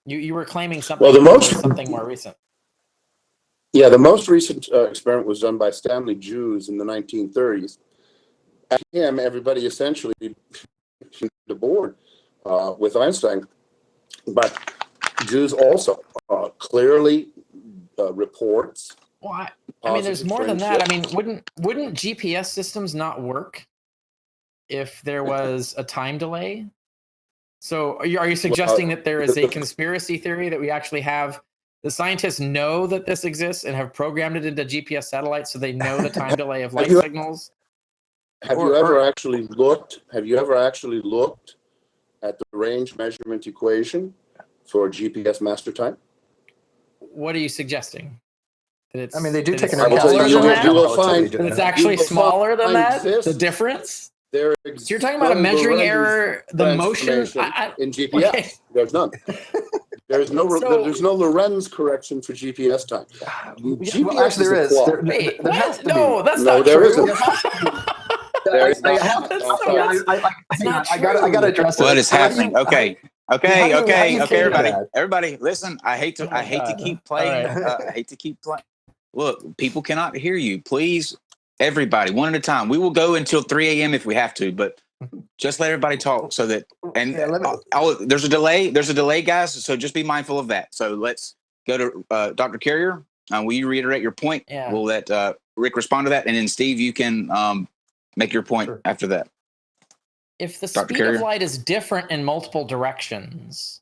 You were claiming something. Well, something more recent. Yeah, the most recent experiment was done by Stanley Jews in the 1930s. At him, everybody essentially came to board with Einstein, but Jews also clearly reports. Well, I mean, there's more than that. I mean, wouldn't GPS systems not work if there was a time delay? So are you suggesting that there is a conspiracy theory that we actually have? The scientists know that this exists and have programmed it into GPS satellites, so they know the time delay of light signals. Have you ever actually looked at the range measurement equation for GPS master time? What are you suggesting? I mean, they do take an account. You will find that it's actually smaller than that. The difference. So you're talking about a measuring error, the motion in GPS. Okay. There's none. There's no Lorentz correction for GPS time. GPS well, actually, there is. There has to be. No, that's not true. I got to address what is happening. Okay, everybody, listen. I hate to keep playing. I hate to keep playing. Look, people cannot hear you. Please Everybody, one at a time. We will go until 3 a.m. if we have to, but just let everybody talk so that. And there's a delay. There's a delay, guys. So just be mindful of that. So let's go to Dr. Carrier. Will you reiterate your point? Yeah. We'll let Rick respond to that, and then Steve, you can make your point after that. If the Dr. speed Carrier? of light is different in multiple directions,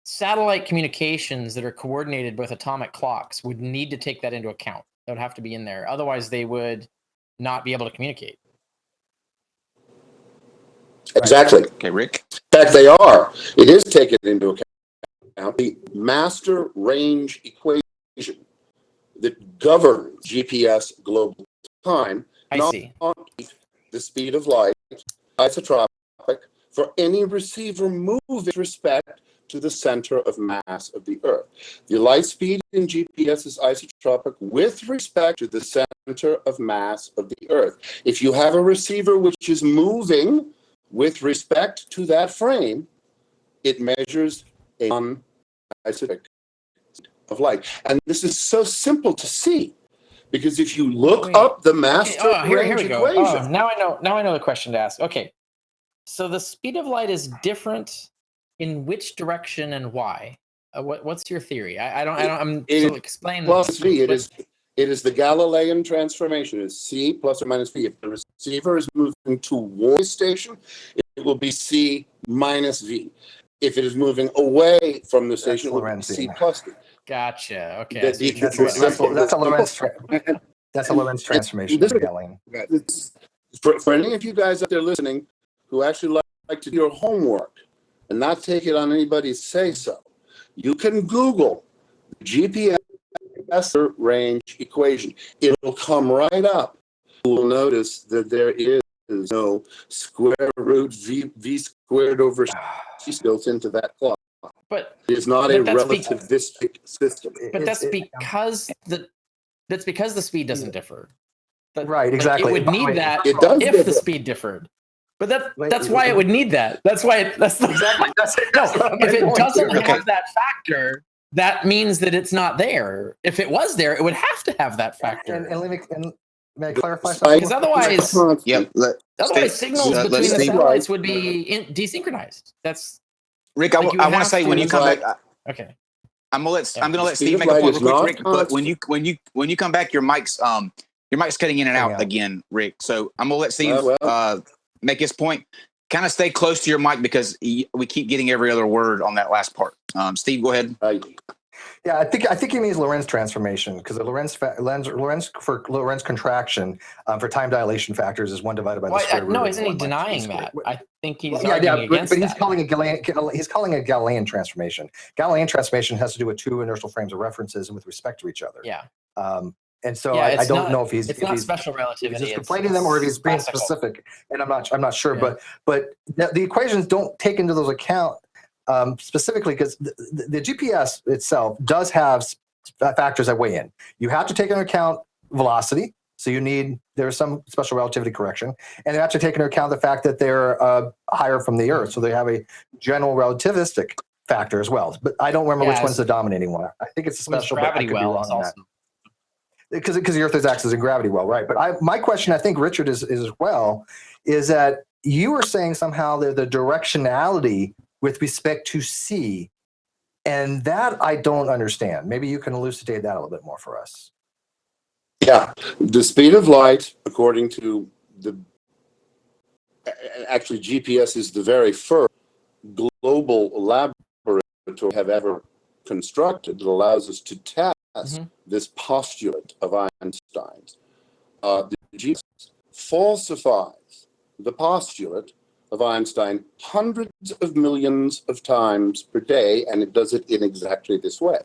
satellite communications that are coordinated with atomic clocks would need to take that into account. That would have to be in there. Otherwise, they would not be able to communicate. Exactly. Okay, Rick. In fact, they are. It is taken into account. The master range equation that governs GPS global time, I see. The speed of light, isotropic, for any receiver move with respect to the center of mass of the Earth. The light speed in GPS is isotropic with respect to the center of mass of the Earth. If you have a receiver which is moving with respect to that frame, it measures a non-isotropic of light. And this is so simple to see, because if you look up the master range equation. Now I know the question to ask. Okay, so the speed of light is different in which direction and why? What's your theory? Explain. Plus V. It is the Galilean transformation. It's C plus or minus V. If the receiver is moving toward the station, it will be C minus V. If it is moving away from the station, it will be C plus V. Gotcha. Okay. That's a Lorentz transformation of Galilean. For any of you guys out there listening who actually like to do your homework and not take it on anybody's say-so, you can Google the GPS range equation. It'll come right up. You will notice that there is no square root V squared over C built into that clock. But it is not a relativistic system. But that's because the speed doesn't differ. Right, exactly. It would need that if the speed differed. But that's why it would need that. That's why if it doesn't have that factor, that means that it's not there. If it was there, it would have to have that factor. And may I clarify something? Because otherwise, signals between the satellites would be desynchronized. That's Rick. I want to say when you come back. Okay. I'm gonna let Steve make a point real quick, Rick. But when you come back, your mic's cutting in and out again, Rick. So I'm gonna let Steve make his point. Kind of stay close to your mic because we keep getting every other word on that last part. Steve, go ahead. Yeah, I think he means Lorentz transformation, because the Lorentz contraction for time dilation factors is 1 divided by the square root. No, isn't he denying that? I think he's arguing against but he's calling it Galilean transformation. Galilean transformation has to do with two inertial frames of references and with respect to each other. Yeah. And so I don't know if he's special relativity. He's just conflating them, or if he's being specific. And I'm not sure. Yeah. But the equations don't take into those account specifically, because the GPS itself does have factors that weigh in. You have to take into account velocity. So there's some special relativity correction, and you have to take into account the fact that they're higher from the Earth. So they have a general relativistic factor as well. But I don't remember which one's the dominating one. I think it's a special gravity well also. Because the Earth is axis in gravity well, right? But my question, I think Richard is as well, is that you were saying somehow that the directionality with respect to C, and that I don't understand. Maybe you can elucidate that a little bit more for us. Yeah, the speed of light, according to actually GPS is the very first global laboratory have ever constructed that allows us to test this postulate of Einstein's. The GPS falsifies the postulate of Einstein hundreds of millions of times per day, and it does it in exactly this way.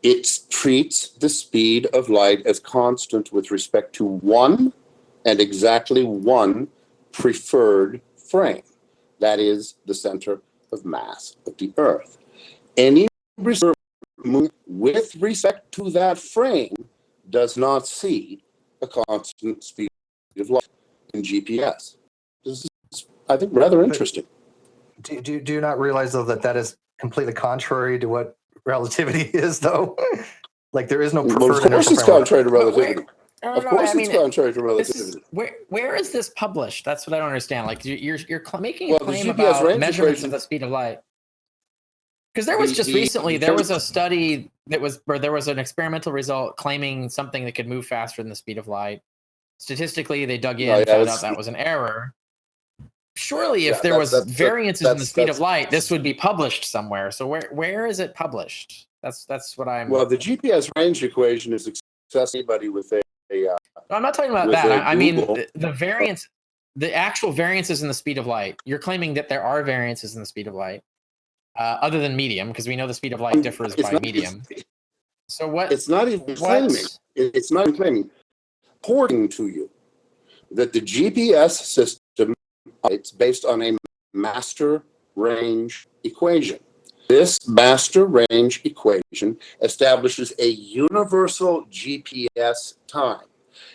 It treats the speed of light as constant with respect to one and exactly one preferred frame. That is the center of mass of the Earth. Any movement with respect to that frame does not see a constant speed of light in GPS. This is, I think, rather interesting. Do you not realize, though, that is completely contrary to what relativity is, though? Like, there is no preferred inertial frame. Of course it's contrary to relativity. Of course, it's contrary to relativity. Where is this published? That's what I don't understand. Like you're making a Well, claim the GPS about range measurements equation, of the speed of light. Because there was just recently there was a study that was where there was an experimental result claiming something that could move faster than the speed of light. Statistically, they dug in, found out that was an error. Surely, if there was variances in the speed of light, this would be published somewhere. So where is it published? That's what I'm. Well, the GPS range equation is accessible to anybody with a. No, I'm not talking about that. I mean the variance, the actual variances in the speed of light. You're claiming that there are variances in the speed of light, other than medium, because we know the speed of light differs by medium. So what? It's not even claiming. It's not even claiming. Reporting to you that the GPS system is based on a master range equation. This master range equation establishes a universal GPS time.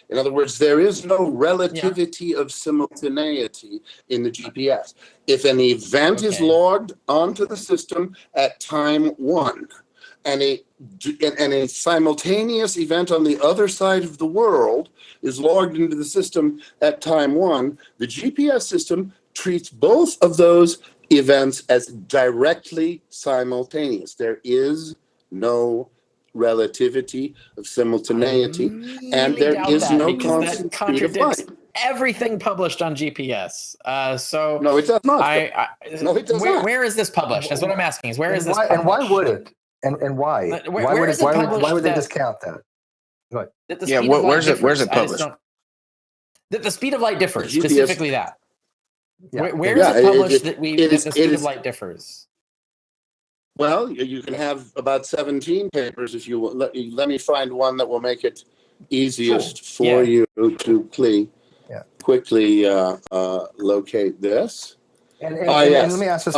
In other words, there is no relativity of simultaneity in the GPS. If an event is logged onto the system at time 1, and a simultaneous event on the other side of the world is logged into the system at time 1, the GPS system treats both of those events as directly simultaneous. There is no relativity of simultaneity, and there is no constant speed of light. Everything published on GPS. So no, it does not. No, it does not. Where is this published? That's what I'm asking. Is where is this published? And why would it? And why? Why would they discount that? Where's it published? That the speed of light differs, specifically that. Yeah. Where is it published that the speed of light differs? Well, you can have about 17 papers if you will. Let me find one that will make it easiest for you to quickly locate this. And let me ask this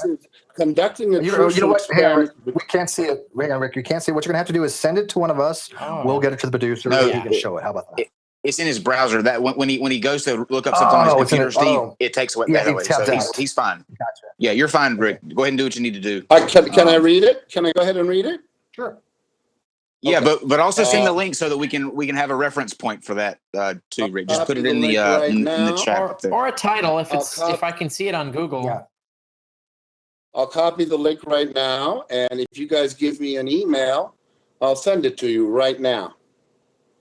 is conducting a crucial experiment. We can't see it. Rick, you can't see it. What you're going to have to do is send it to one of us. We'll get it to the producer. No, he can show it. How about that? It's in his browser. That when he goes to look up something on his computer, Steve, it takes that away. So he's fine. Gotcha. Yeah, you're fine, Rick. Go ahead and do what you need to do. Can I read it? Can I go ahead and read it? Sure. Yeah, but also send the link so that we can have a reference point for that too, Rick. Just put it in the in the chat or a title if I can see it on Google. Yeah. I'll copy the link right now, and if you guys give me an email, I'll send it to you right now.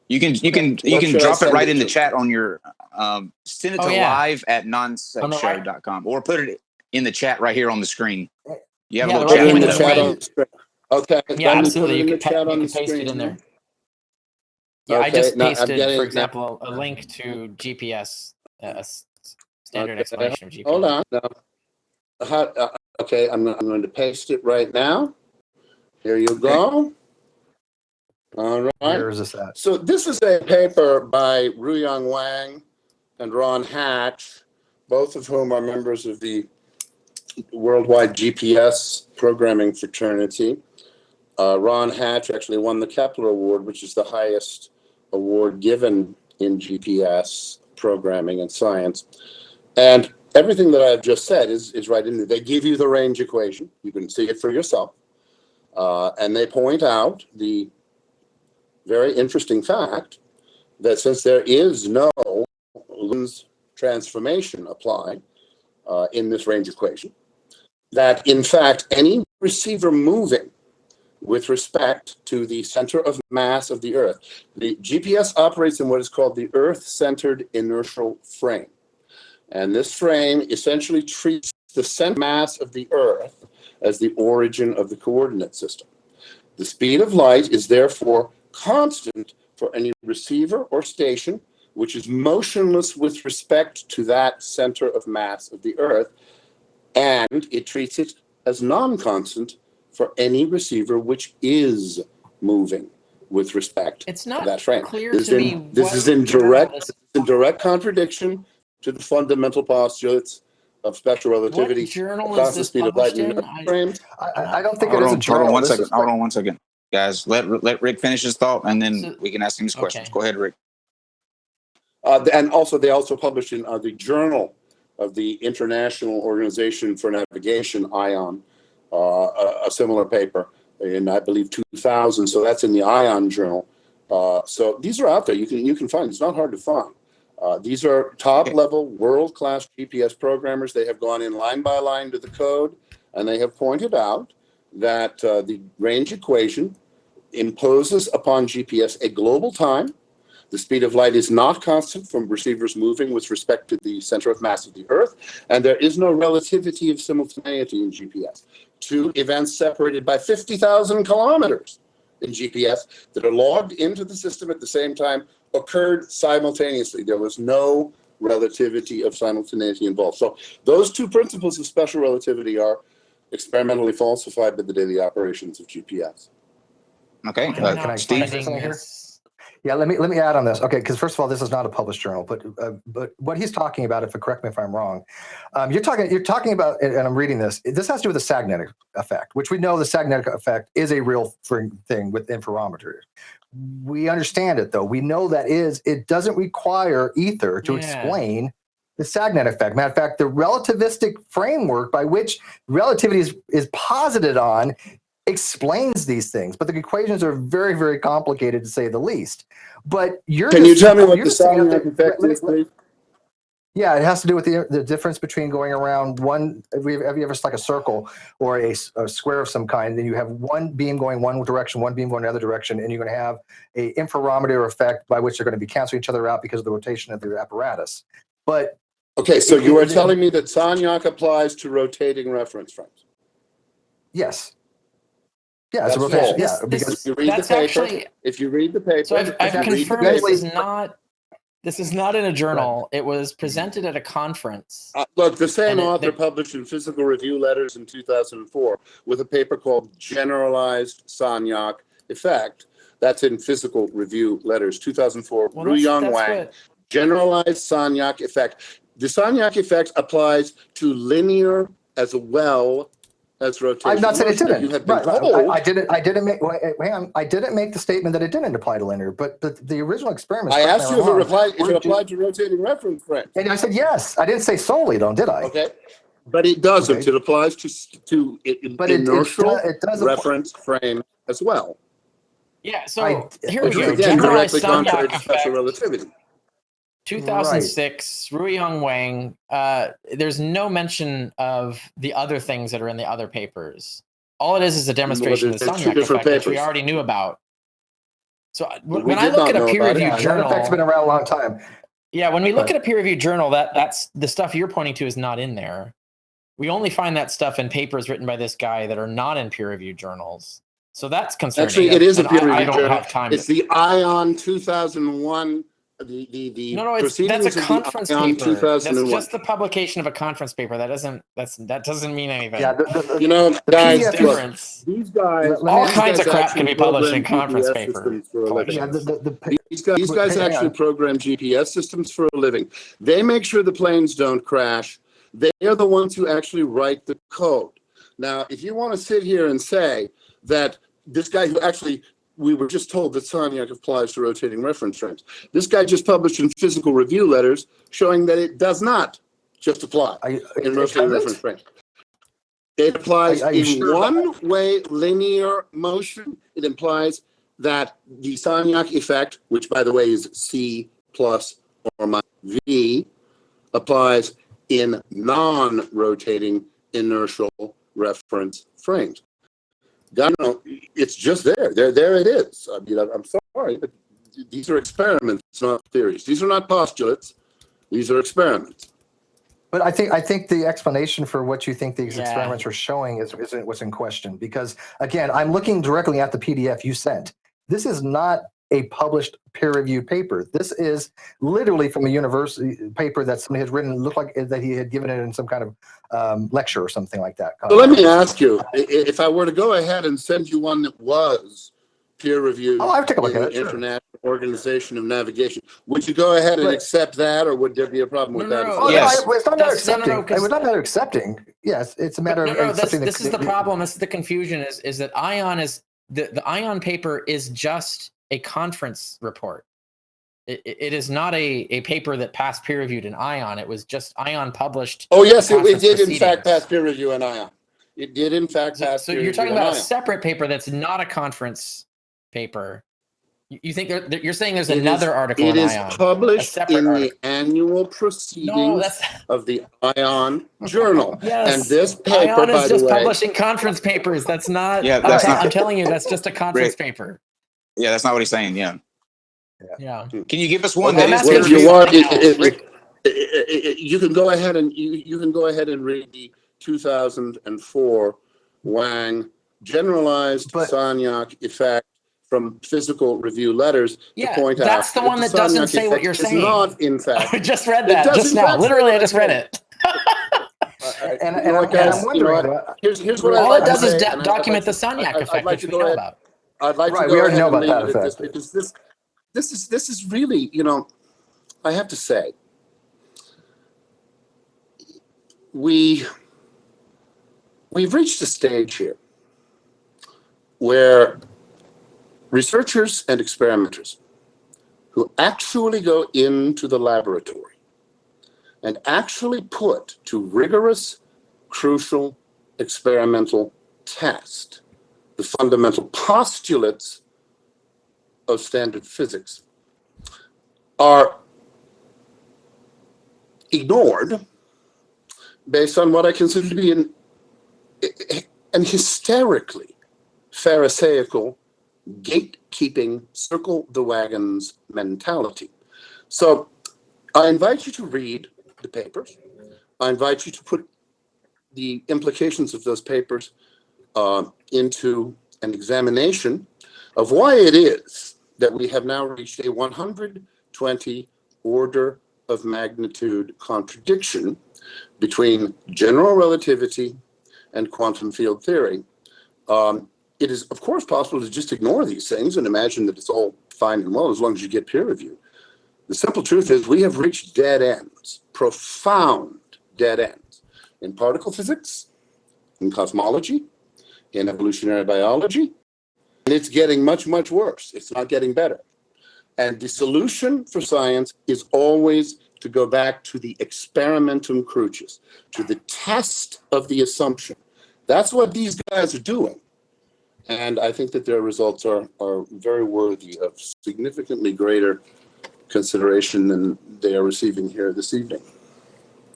You can drop it right in the chat on your send it to live@nonsexshow.com or put it in the chat right here on the screen. You have a little chat window. Okay. Yeah, absolutely. You can paste it in there. Yeah, I just pasted, for example, a link to GPS, a standard explanation of GPS. Hold on. Okay, I'm going to paste it right now. Here you go. All right. Where is this at? So this is a paper by Ruyang Wang and Ron Hatch, both of whom are members of the Worldwide GPS Programming Fraternity. Ron Hatch actually won the Kepler Award, which is the highest award given in GPS programming and science. And everything that I've just said is right in there. They give you the range equation. You can see it for yourself. And they point out the very interesting fact that since there is no lens transformation applied in this range equation, that in fact any receiver moving with respect to the center of mass of the Earth, the GPS operates in what is called the Earth-centered inertial frame. And this frame essentially treats the center mass of the Earth as the origin of the coordinate system. The speed of light is therefore constant for any receiver or station which is motionless with respect to that center of mass of the Earth, and it treats it as non-constant for any receiver which is moving with respect to that frame. This is in direct contradiction to the fundamental postulates of special relativity, constant speed of light in frames. I don't think it is a journal. Hold on one second. Guys, let Rick finish his thought, and then we can ask him his questions. Go ahead, Rick. And also, they also published in the Journal of the International Organization for Navigation, ION, a similar paper in, I believe, 2000. So that's in the ION Journal. So these are out there. You can find. It's not hard to find. These are top-level, world-class GPS programmers. They have gone in line by line to the code, and they have pointed out that the range equation imposes upon GPS a global time. The speed of light is not constant from receivers moving with respect to the center of mass of the Earth, and there is no relativity of simultaneity in GPS. Two events separated by 50,000 kilometers in GPS that are logged into the system at the same time occurred simultaneously. There was no relativity of simultaneity involved. So those two principles of special relativity are experimentally falsified by the daily operations of GPS. Okay, Can I Steve? say something here? Yeah, let me add on this. Okay, because first of all, this is not a published journal, but what he's talking about, if correct me if I'm wrong, you're talking about, and I'm reading this. This has to do with the Sagnetic effect, which we know the Sagnetic effect is a real thing with interferometers. We understand it though. We know that it doesn't require ether to explain the Sagnetic effect. Matter of fact, the relativistic framework by which relativity is posited on explains these things, but the equations are very, very complicated to say the least. But can you tell me what the Sagnetic effect is, please? Yeah, it has to do with the difference between going around one. Have you ever like a circle or a square of some kind? Then you have one beam going one direction, one beam going the other direction, and you're going to have a interferometer effect by which they're going to be canceling each other out because of the rotation of the apparatus. But okay, so you are telling me that Sagnac applies to rotating reference frames? Yes. Yeah, it's a rotation. Yeah, because if you read the paper, so I've confirmed this is not in a journal. Right. It was presented at a conference. Look, the same author published in Physical Review Letters in 2004 with a paper called Generalized Sagnac Effect. That's in Physical Review Letters, 2004. Ruyong Wang. Generalized Sagnac Effect. The Sagnac effect applies to linear as well as rotation. I'm not saying it didn't. You have been told. I didn't make. Hang on. I didn't make the statement that it didn't apply to linear, but the original experiment. I asked you if it applied to rotating reference frames, and I said yes. I didn't say solely, though, did I? Okay, but it doesn't. Okay. It applies to inertial reference frame as well. Yeah. So here we go. Again, directly contrary to special relativity. 2006, Ruyong Wang. There's no mention of the other things that are in the other papers. All it is a demonstration of the Sagnac effect, which we already knew about. So when I look at a peer-reviewed journal, that effect's been around a long time. Yeah, when we look at a peer-reviewed journal, that's the stuff you're pointing to is not in there. We only find that stuff in papers written by this guy that are not in peer-reviewed journals. So that's concerning. Actually, it is a peer-reviewed journal. I don't have time. It's the ION 2001. That's a conference paper. That's just the publication of a conference paper. That doesn't mean anything. Yeah, guys, look, these guys, all kinds of crap can be published in conference paper. These guys actually program GPS systems for a living. They make sure the planes don't crash. They are the ones who actually write the code. Now, if you want to sit here and say that this guy who actually we were just told that Sagnac applies to rotating reference frames. This guy just published in Physical Review Letters showing that it does not just apply in rotating reference frames. It applies in one-way linear motion. It implies that the Sagnac effect, which by the way is C plus or minus V, applies in non-rotating inertial reference frames. No, it's just there. There it is. I mean, I'm sorry, but these are experiments, not theories. These are not postulates. These are experiments. But I think the explanation for what you think these experiments are showing isn't what's in question. Because again, I'm looking directly at the PDF you sent. This is not a published peer-reviewed paper. This is literally from a university paper that somebody has written. It looked like that he had given it in some kind of lecture or something like that. So let me ask you, if I were to go ahead and send you one that was peer-reviewed I would take a look at it, International Organization of Navigation, would you go ahead and accept that, or would there be a problem with that? Yes. It's not matter accepting. It was not matter accepting. Yes, it's a matter of accepting. This is the problem. This is the confusion. Is that ION is the ION paper is just a conference report. It is not a paper that passed peer reviewed in ION. It was just ION published. Oh yes, it did in fact pass peer review in ION. It did in fact pass. So you're talking about a separate paper that's not a conference paper You think you're saying there's It another is, article it in is Ion, a published separate in article? the annual No, proceedings that's of the Ion Journal. And yes. this paper, Ion is by the just way, publishing conference papers. That's not. Yeah, that's Right. not I'm telling you, that's just a conference Rick. paper. Yeah, that's not what he's saying. Yeah. Yeah. Can you give us one okay, that is well, peer if you reviewed? want, Rick. you can go ahead and you can go ahead and read the 2004 Wang generalized But- Sagnac effect from physical review letters Yeah, to point that's out the one that doesn't Sagnac say what effect you're is saying. not, in fact, I just read it that does just in now. fact say Literally, what I just read said. it. I'm wondering. Here's what All I'd like it does to is say, and document the I'd Sagnac I'd effect, like which to we go know ahead. about. I'd like to Right, go we already ahead know and about that leave it at this, effect. because this is really, I have to say, we've reached a stage here where researchers and experimenters who actually go into the laboratory and actually put to rigorous, crucial experimental test the fundamental postulates of standard physics are ignored based on what I consider to be an hysterically pharisaical, gatekeeping, circle the wagons mentality. So I invite you to read the papers. I invite you to put the implications of those papers into an examination of why it is that we have now reached a 120 order of magnitude contradiction between general relativity and quantum field theory. It is, of course, possible to just ignore these things and imagine that it's all fine and well as long as you get peer review. The simple truth is we have reached dead ends, profound dead ends, in particle physics, in cosmology, in evolutionary biology, and it's getting much, much worse. It's not getting better. And the solution for science is always to go back to the experimentum crucis, to the test of the assumption. That's what these guys are doing. And I think that their results are very worthy of significantly greater consideration than they are receiving here this evening.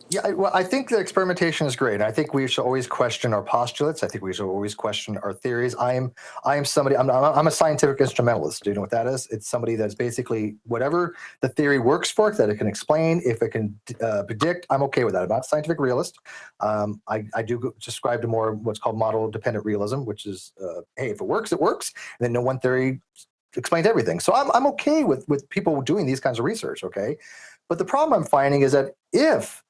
Yeah, well, I think the experimentation is great. I think we should always question our postulates. I think we should always question our theories. I am somebody. I'm a scientific instrumentalist. Do you know what that is? It's somebody that's basically whatever the theory works for, that it can explain, if it can predict. I'm okay with that. I'm not a scientific realist. I do subscribe to more what's called model-dependent realism, which is, hey, if it works, it works. And then no one theory explains everything. So I'm okay with people doing these kinds of research. Okay, but the problem I'm finding is that if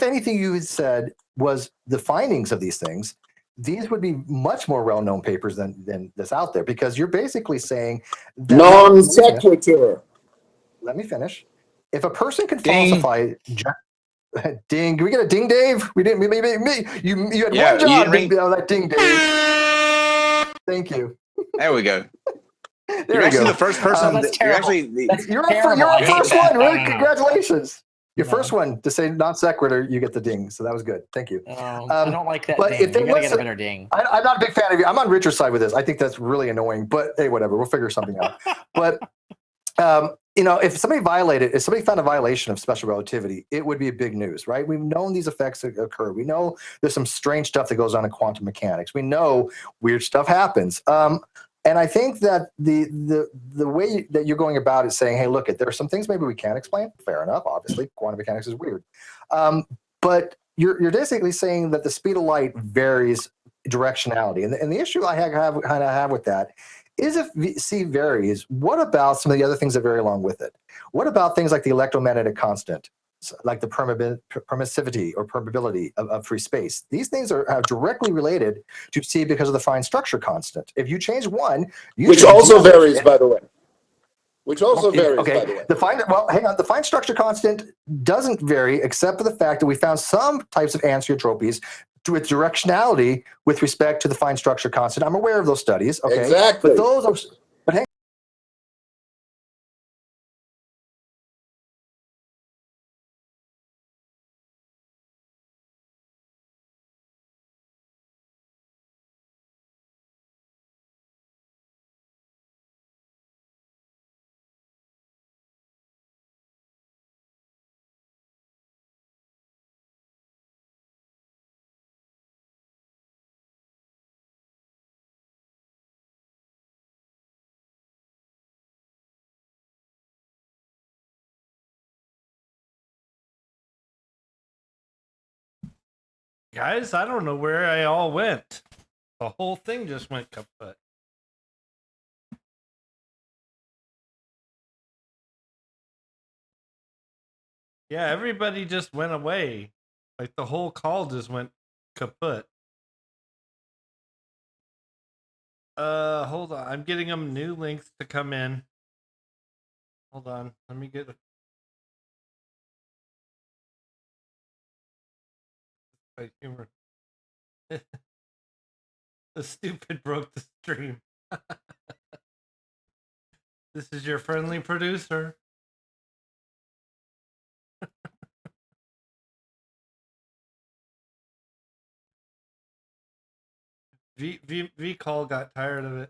anything you had said was the findings of these things, these would be much more well-known papers than that's out there, because you're basically saying that non sequitur. Let me finish. If a person can Ding. falsify, ding, can we get a ding, Dave? We didn't. You had Yeah, one you job. didn't ring. That ding, Dave. Thank you. There we go. There You're we actually go. the first person. That's You're terrible. actually the, That's You're terrible. I up hate first that. one. Really, No, no, no. congratulations. Your No. first one to say non sequitur, you get the ding. So that was good. Thank you. I don't like that but ding. if there You gotta was get a better ding. I'm not a big fan of you. I'm on Richard's side with this. I think that's really annoying. But hey, whatever. We'll figure something out. But if somebody found a violation of special relativity, it would be big news, right? We've known these effects occur. We know there's some strange stuff that goes on in quantum mechanics. We know weird stuff happens. And I think that the way that you're going about it, saying, hey, look, there are some things maybe we can't explain. Fair enough. Obviously, quantum mechanics is weird. But you're basically saying that the speed of light varies directionality. And the issue I have with that is, if C varies, what about some of the other things that vary along with it? What about things like the electromagnetic constant, like the permissivity or permeability of free space? These things are directly related to C because of the fine structure constant. If you change one, Which also varies, by the way. Which also varies, okay. by the way. Hang on. The fine structure constant doesn't vary, except for the fact that we found some types of anisotropies with directionality with respect to the fine structure constant. I'm aware of those studies. Okay, Exactly. but those are. Guys, I don't know where I all went. The whole thing just went kaput. Yeah, everybody just went away. Like the whole call just went kaput. Hold on. I'm getting them new links to come in. Hold on. Let me get a humor. The stupid broke the stream. This is your friendly producer. V call got tired of it.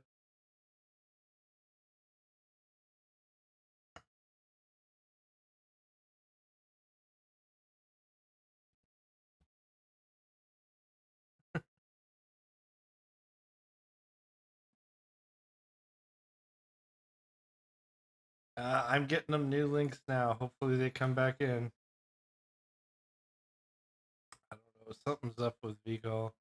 I'm getting them new links now. Hopefully they come back in. I don't know. Something's up with V-Call.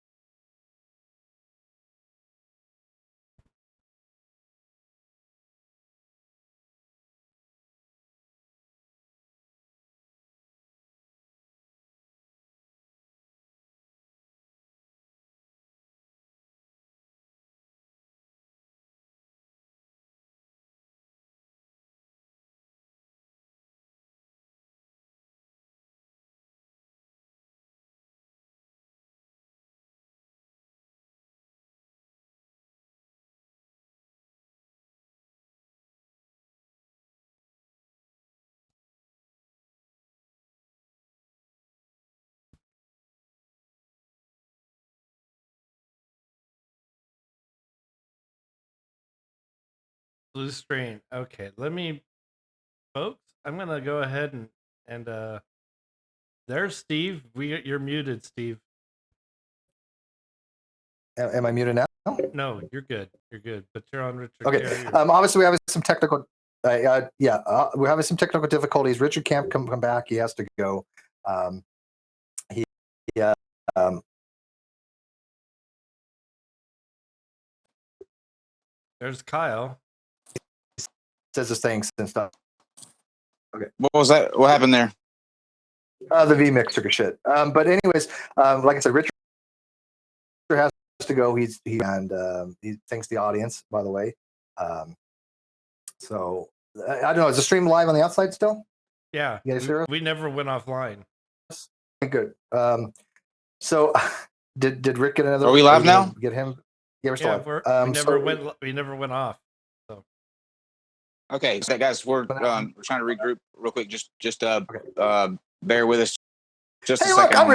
Blue strain. Okay, let me, folks. I'm gonna go ahead and there's Steve. You're muted, Steve. Am I muted now? No, you're good. You're good. But you're on Richard. Okay. Carrier. Obviously, we have some technical. We're having some technical difficulties. Richard can't come back. He has to go. He There's Kyle. says this thing and stuff. Okay. What was that? What happened there? The V mixer shit. But anyways, like I said, Richard has to go. He thanks the audience, by the way. So I don't know. Is the stream live on the outside still? Yeah. You guys hear us? We never went offline. Good. So did Rick get another? Are we live now? Get him. Yeah, we're still Yeah, live. we never went off. So Okay, so guys, we're trying to regroup real quick. Just bear with us just a second. Look, I'm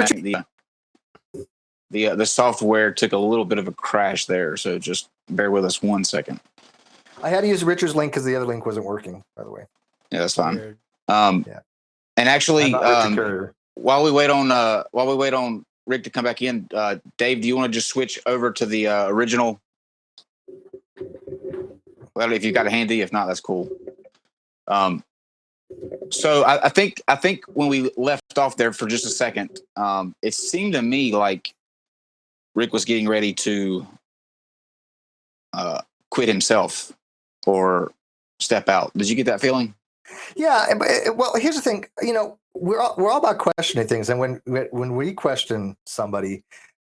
The software took a little bit of a crash there, so just bear with us 1 second. I had to use Richard's link because the other link wasn't working, by the way. Yeah, that's fine. weird. Yeah. And actually, while we wait on Rick to come back in, Dave, do you want to just switch over to the original? Well, if you've got it handy, if not, that's cool. So I think when we left off there for just a second, it seemed to me like Rick was getting ready to quit himself or step out. Did you get that feeling? Yeah. Well, here's the thing. You know, we're all about questioning things, and when we question somebody,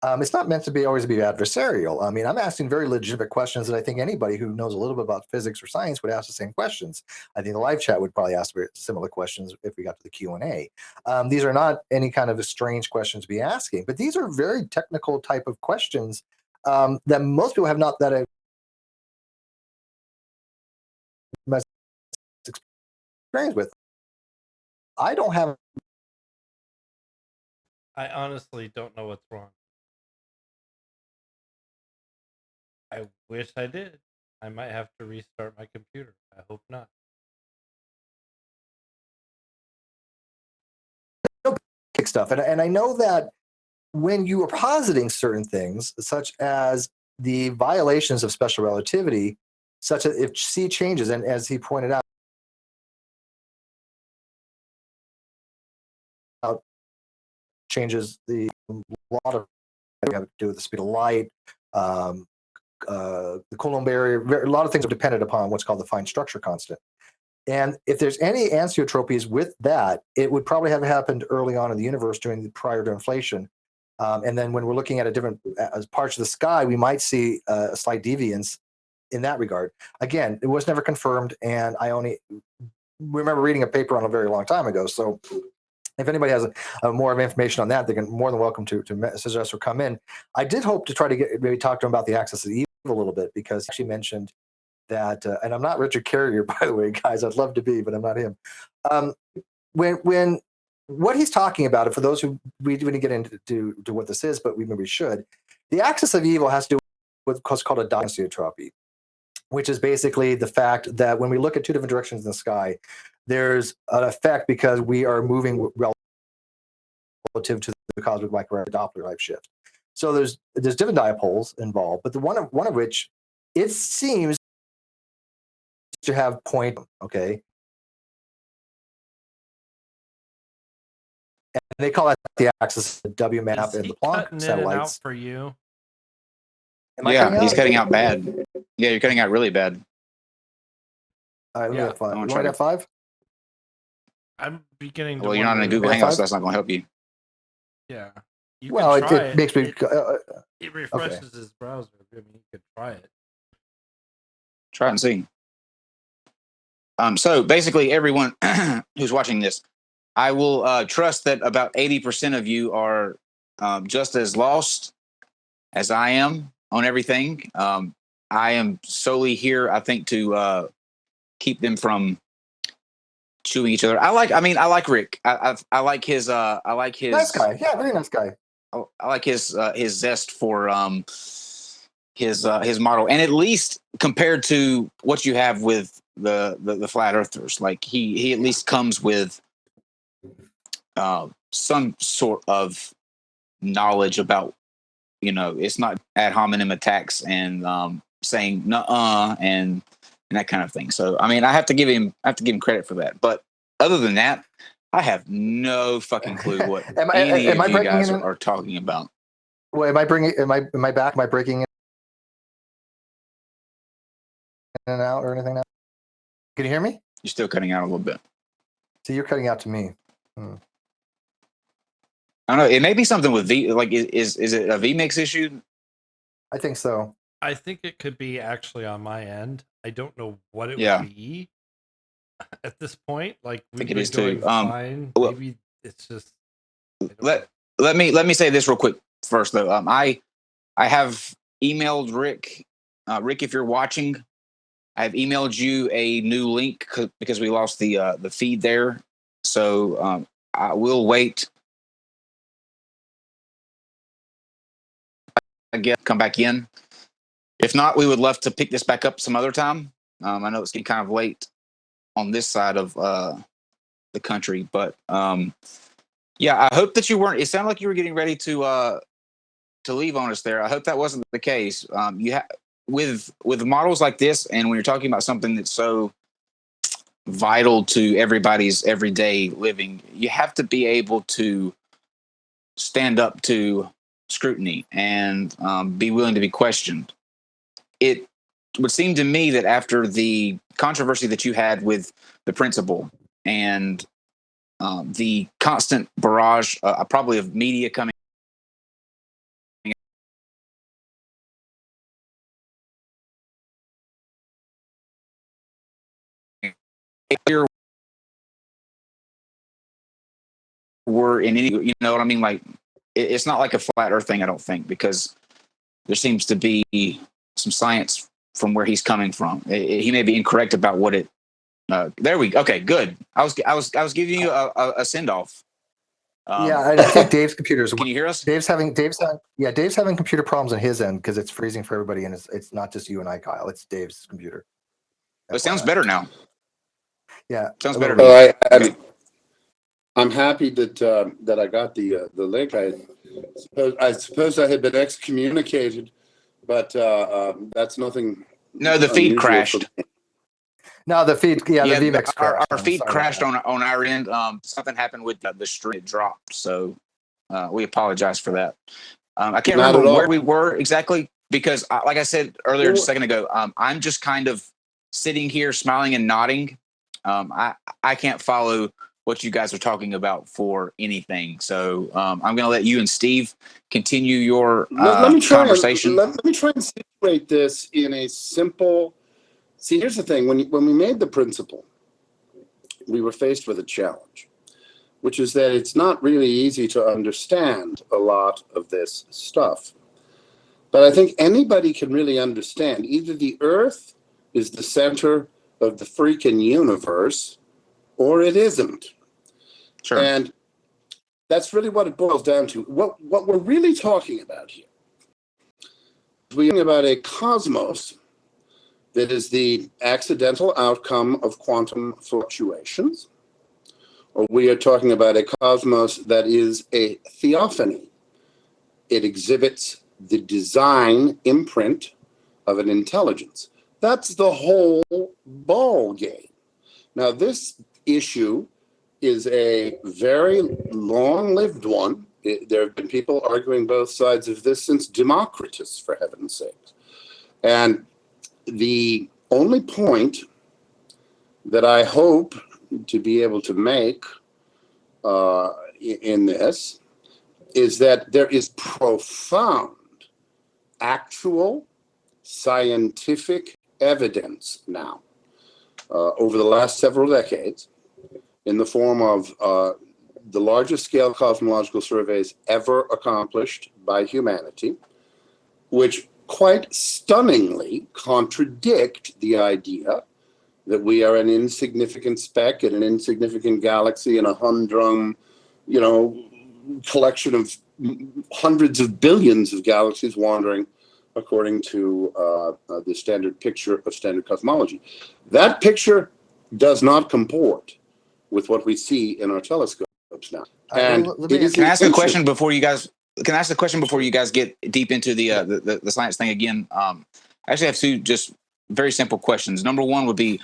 it's not meant to always be adversarial. I mean, I'm asking very legitimate questions that I think anybody who knows a little bit about physics or science would ask the same questions. I think the live chat would probably ask similar questions if we got to the Q&A. These are not any kind of strange questions to be asking, but these are very technical type of questions that most people have not that experience with. I don't have. I honestly don't know what's wrong. I wish I did. I might have to restart my computer. I hope not. Stuff, and I know that when you are positing certain things, such as the violations of special relativity, such as if C changes, and as he pointed out, changes the lot of have to do with the speed of light, the Coulomb barrier. A lot of things are dependent upon what's called the fine structure constant. And if there's any anisotropes with that, it would probably have happened early on in the universe prior to inflation. And then when we're looking at different parts of the sky, we might see a slight deviance in that regard. Again, it was never confirmed, and I only remember reading a paper on a very long time ago. So if anybody has more of information on that, they're more than welcome to message us or come in. I did hope to try to maybe talk to him about the axis of evil a little bit, because he actually mentioned that, and I'm not Richard Carrier, by the way, guys. I'd love to be, but I'm not him. When what he's talking about, and for those who we didn't get into what this is, but we should, the axis of evil has to do with what's called a anisotropy, which is basically the fact that when we look at two different directions in the sky, there's an effect because we are moving relative to the cosmic microwave Doppler type shift. So there's different dipoles involved, but the one of which it seems to have point, okay, and they call that the axis, the W map, and the Planck satellites. For you, yeah, he's cutting out bad. Yeah, you're cutting out really bad. All right, let me have 5. You want to have 5? I'm beginning to. Well, you're not in a Google Hangout, so that's not going to help you. Yeah. Well, it makes me. It refreshes his browser. I mean, you could try it. Try it and see. So basically, everyone who's watching this, I will trust that about 80% of you are just as lost as I am on everything. I am solely here, I think, to keep them from chewing each other. I like Rick. I like his. Nice guy. Yeah, very nice guy. I like his zest for his model, and at least compared to what you have with the flat earthers, like he at least comes with some sort of knowledge about, it's not ad hominem attacks and saying nuh-uh and that kind of thing. So I mean, I have to give him credit for that. But other than that, I have no fucking clue what any of you guys are talking about. Well, am I back? Am I breaking in and out or anything now? Can you hear me? You're still cutting out a little bit. So you're cutting out to me. I don't know. It may be something with V. Like, is it a vMix issue? I think so. I think it could be actually on my end. I don't know what it would be at this point. Like, I think it is too. Fine. Maybe it's just. Let me say this real quick first, though. I have emailed Rick. Rick, if you're watching, I have emailed you a new link because we lost the feed there. So I will wait. I guess come back in. If not, we would love to pick this back up some other time. I know it's getting kind of late on this side of the country, but yeah, I hope that you weren't. It sounded like you were getting ready to leave on us there. I hope that wasn't the case. With models like this, and when you're talking about something that's so vital to everybody's everyday living, you have to be able to stand up to scrutiny and be willing to be questioned. It would seem to me that after the controversy that you had with the principal and the constant barrage, probably of media coming here, were in any, you know what I mean? Like, it's not like a flat earth thing, I don't think, because there seems to be some science from where he's coming from. He may be incorrect about what it. There we go. Okay, good. I was giving you a send off. Yeah, I think Dave's computers. Can you hear us? Dave's having computer problems on his end because it's freezing for everybody, and it's not just you and I, Kyle. It's Dave's computer. It sounds better now. Yeah, sounds better. Well, I'm happy that I got the link. I suppose I had been excommunicated, but that's nothing. No, the feed crashed. No, the feed. Yeah, the VMix crashed. Our feed crashed on our end. Something happened with the stream. It dropped. So We apologize for that. I can't Not remember at all. where we were exactly because, like I said earlier, Well, just a second ago, I'm just kind of sitting here smiling and nodding. I can't follow what you guys are talking about for anything. So I'm going to let you and Steve continue your let me try conversation. let me try and situate this in a simple. See, here's the thing: when we made the principle, we were faced with a challenge, which is that it's not really easy to understand a lot of this stuff. But I think anybody can really understand either the Earth is the center of the freaking universe, or it isn't. Sure. And that's really what it boils down to. What we're really talking about here, we're talking about a cosmos that is the accidental outcome of quantum fluctuations, or we are talking about a cosmos that is a theophany. It exhibits the design imprint of an intelligence. That's the whole ball game. Now, this issue is a very long-lived one. There have been people arguing both sides of this since Democritus, for heaven's sakes. And the only point that I hope to be able to make in this is that there is profound actual scientific evidence now over the last several decades in the form of the largest scale cosmological surveys ever accomplished by humanity, which quite stunningly contradict the idea that we are an insignificant speck in an insignificant galaxy in a humdrum, collection of hundreds of billions of galaxies wandering according to the standard picture of standard cosmology. That picture does not comport with what we see in our telescopes now. And can I ask a question before you guys? Can I ask a question before you guys get deep into the science thing again? I actually have two just very simple questions. Number one would be,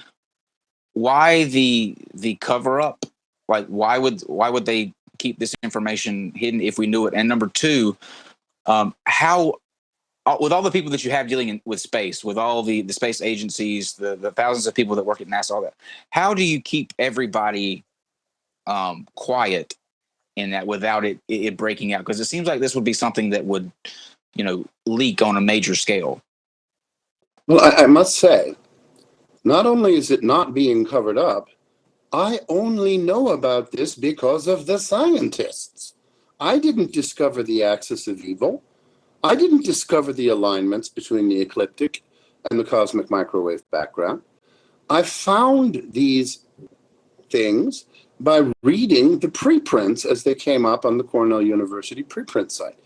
why the cover up? Like, why would they keep this information hidden if we knew it? And number two, how, with all the people that you have dealing with space, with all the space agencies, the thousands of people that work at NASA, all that, how do you keep everybody quiet in that without it breaking out? Because it seems like this would be something that would, leak on a major scale. Well, I must say, not only is it not being covered up, I only know about this because of the scientists. I didn't discover the axis of evil. I didn't discover the alignments between the ecliptic and the cosmic microwave background. I found these things by reading the preprints as they came up on the Cornell University preprint site.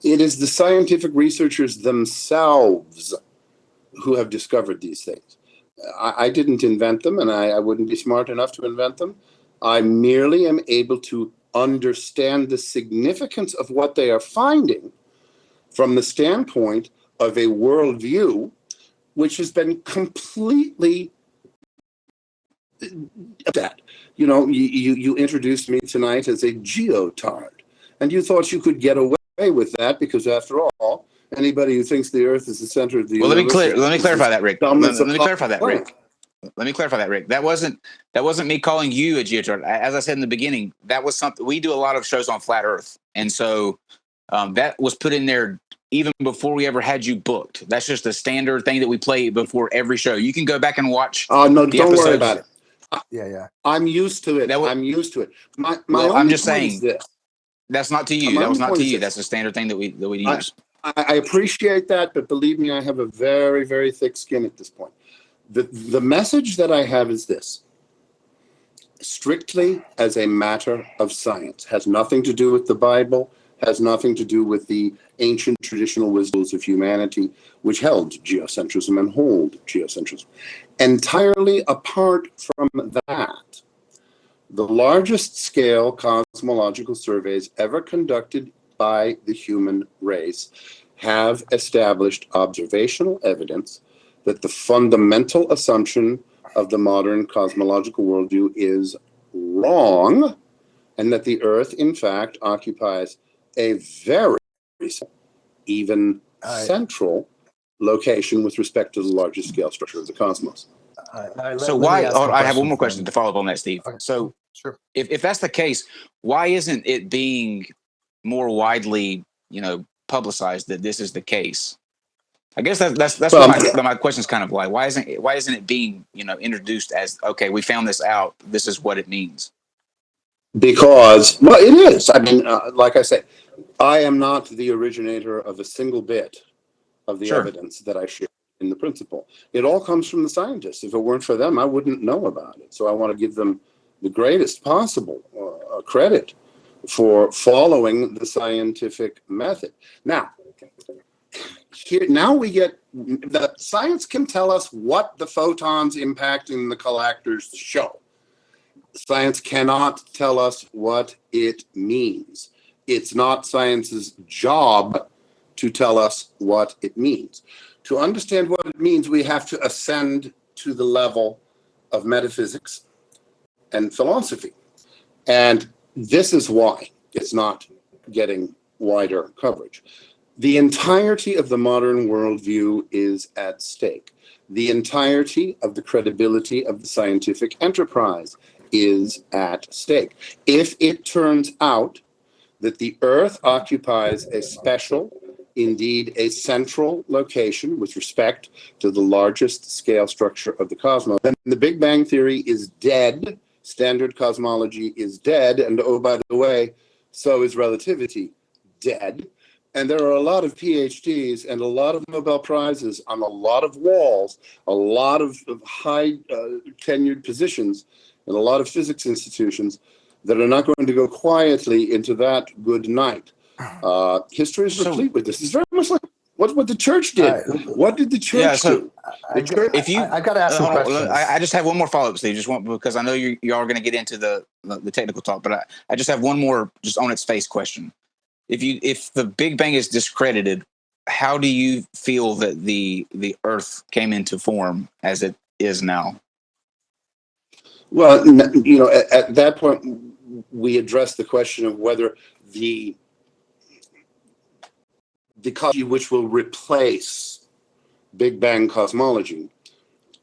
It is the scientific researchers themselves who have discovered these things. I didn't invent them, and I wouldn't be smart enough to invent them. I merely am able to understand the significance of what they are finding from the standpoint of a worldview which has been completely that. You introduced me tonight as a geotard, and you thought you could get away with that because, after all, anybody who thinks the Earth is the center of the universe. Let me clarify that, Rick. Let me clarify that, Rick. Let me clarify that, Rick. That wasn't me calling you a geotard. As I said in the beginning, that was something we do a lot of shows on flat Earth, and so that was put in there even before we ever had you booked. That's just a standard thing that we play before every show. You can go back and watch. Oh no, don't worry about it. Yeah. I'm used to it. I'm used to it. I'm just saying that's not to you. That was not to you. That's a standard thing that we use. I appreciate that, but believe me, I have a very, very thick skin at this point. The message that I have is this: strictly as a matter of science, has nothing to do with the Bible, has nothing to do with the ancient traditional wisdoms of humanity, which held geocentrism and hold geocentrism. Entirely apart from that, the largest scale cosmological surveys ever conducted by the human race have established observational evidence that the fundamental assumption of the modern cosmological worldview is wrong, and that the Earth, in fact, occupies a very even central location with respect to the largest scale structure of the cosmos. So why? I have one more question to follow up on that, Steve. Okay. So Sure. if that's the case, why isn't it being more widely, publicized that this is the case? I guess that's Well, what my question is kind of like. Why isn't it being introduced as, okay, we found this out, this is what it means? Because, well, it is. I mean, like I say, I am not the originator of a single bit of the evidence that I share in the principle. It all comes from the scientists. If it weren't for them, I wouldn't know about it. So I want to give them the greatest possible credit for following the scientific method. Now we get the science can tell us what the photons impacting the collectors show. Science cannot tell us what it means. It's not science's job to tell us what it means. To understand what it means, we have to ascend to the level of metaphysics and philosophy. And this is why it's not getting wider coverage. The entirety of the modern worldview is at stake. The entirety of the credibility of the scientific enterprise is at stake. If it turns out that the Earth occupies a special, indeed a central location with respect to the largest scale structure of the cosmos, then the Big Bang Theory is dead, standard cosmology is dead, and oh, by the way, so is relativity dead. And there are a lot of PhDs and a lot of Nobel Prizes on a lot of walls, a lot of high tenured positions in a lot of physics institutions that are not going to go quietly into that good night. History is replete with this. It's very much like what the church did. What did the church do? I've got to ask some questions. I just have one more follow-up, Steve, because I know you are going to get into the technical talk, but I just have one more just on its face question. If the Big Bang is discredited, how do you feel that the Earth came into form as it is now? Well, at that point, we address the question of whether the cosmology which will replace Big Bang cosmology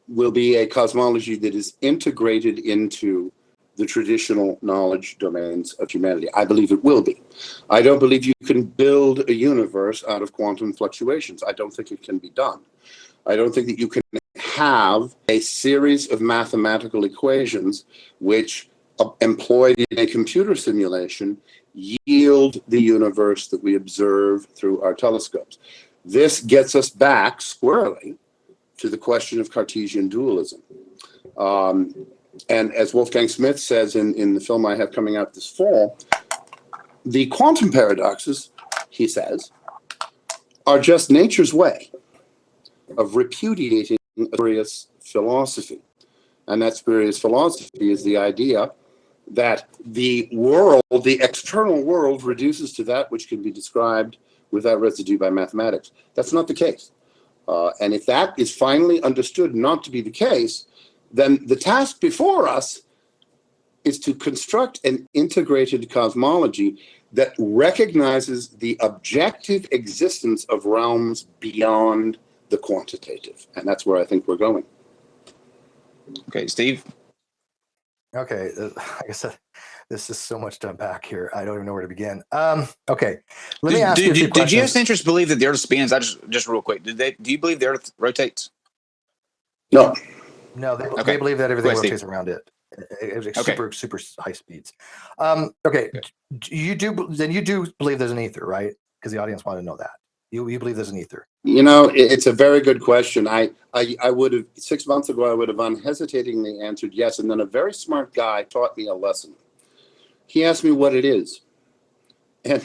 will be a cosmology that is integrated into the traditional knowledge domains of humanity. I believe it will be. I don't believe you can build a universe out of quantum fluctuations. I don't think it can be done. I don't think that you can have a series of mathematical equations which, employed in a computer simulation, yield the universe that we observe through our telescopes. This gets us back squarely to the question of Cartesian dualism. And as Wolfgang Smith says in the film I have coming out this fall, the quantum paradoxes, he says, are just nature's way of repudiating a spurious philosophy. And that spurious philosophy is the idea that the world, the external world, reduces to that which can be described without residue by mathematics. That's not the case. And if that is finally understood not to be the case, then the task before us is to construct an integrated cosmology that recognizes the objective existence of realms beyond the quantitative. And that's where I think we're going. Okay, Steve? Okay, like I said, this is so much to unpack here. I don't even know where to begin. Okay, let me ask you a few questions. Did geocentrics believe that the Earth spins? Just real quick, do you believe the Earth rotates? No. No, they believe that everything rotates around it. Super high speeds. Okay, you do believe there's an ether, right? Because the audience wanted to know that. You believe there's an ether? It's a very good question. I would have 6 months ago, I would have unhesitatingly answered yes, and then a very smart guy taught me a lesson. He asked me what it is, and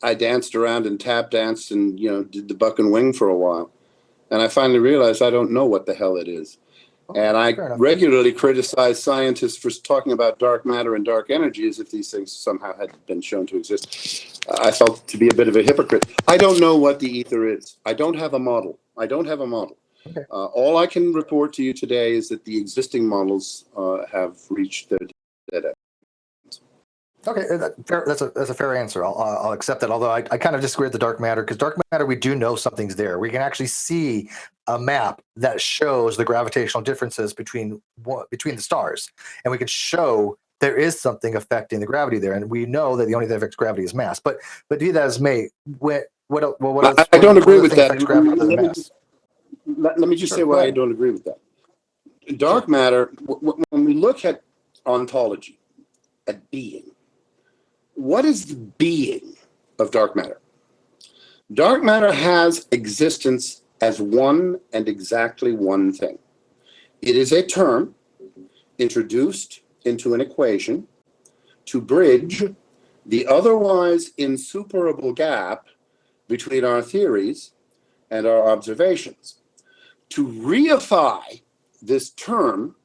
I danced around and tap danced and did the buck and wing for a while, and I finally realized I don't know what the hell it is. And I regularly criticize scientists for talking about dark matter and dark energy as if these things somehow had been shown to exist. I felt to be a bit of a hypocrite. I don't know what the ether is. I don't have a model. Okay. All I can report to you today is that the existing models have reached their dead end. Okay, that's a fair answer. I'll accept that. Although I kind of disagree with the dark matter, because dark matter, we do know something's there. We can actually see a map that shows the gravitational differences between the stars, and we can show there is something affecting the gravity there. And we know that the only thing that affects gravity is mass. But be that as may, what else? I don't agree with that. Affects gravity other than mass? Let me just say why I don't agree with that. Dark matter, when we look at ontology, at being, what is the being of dark matter? Dark matter has existence as one and exactly one thing. It is a term introduced into an equation to bridge the otherwise insuperable gap between our theories and our observations. To reify this term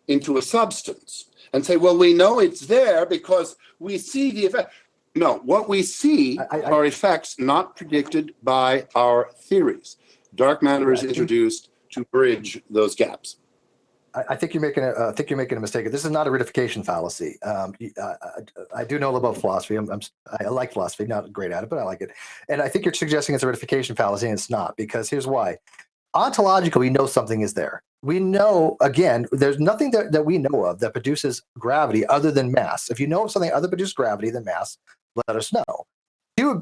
into a substance and say, well, we know it's there because we see the effect. No, what we see are effects not predicted by our theories. Dark matter is introduced to bridge those gaps. I think you're making a mistake. This is not a reification fallacy. I do know about philosophy. I like philosophy, not great at it, but I like it. And I think you're suggesting it's a reification fallacy, and it's not, because here's why. Ontologically, we know something is there. We know, again, there's nothing that we know of that produces gravity other than mass. If you know of something other produces gravity than mass, let us know.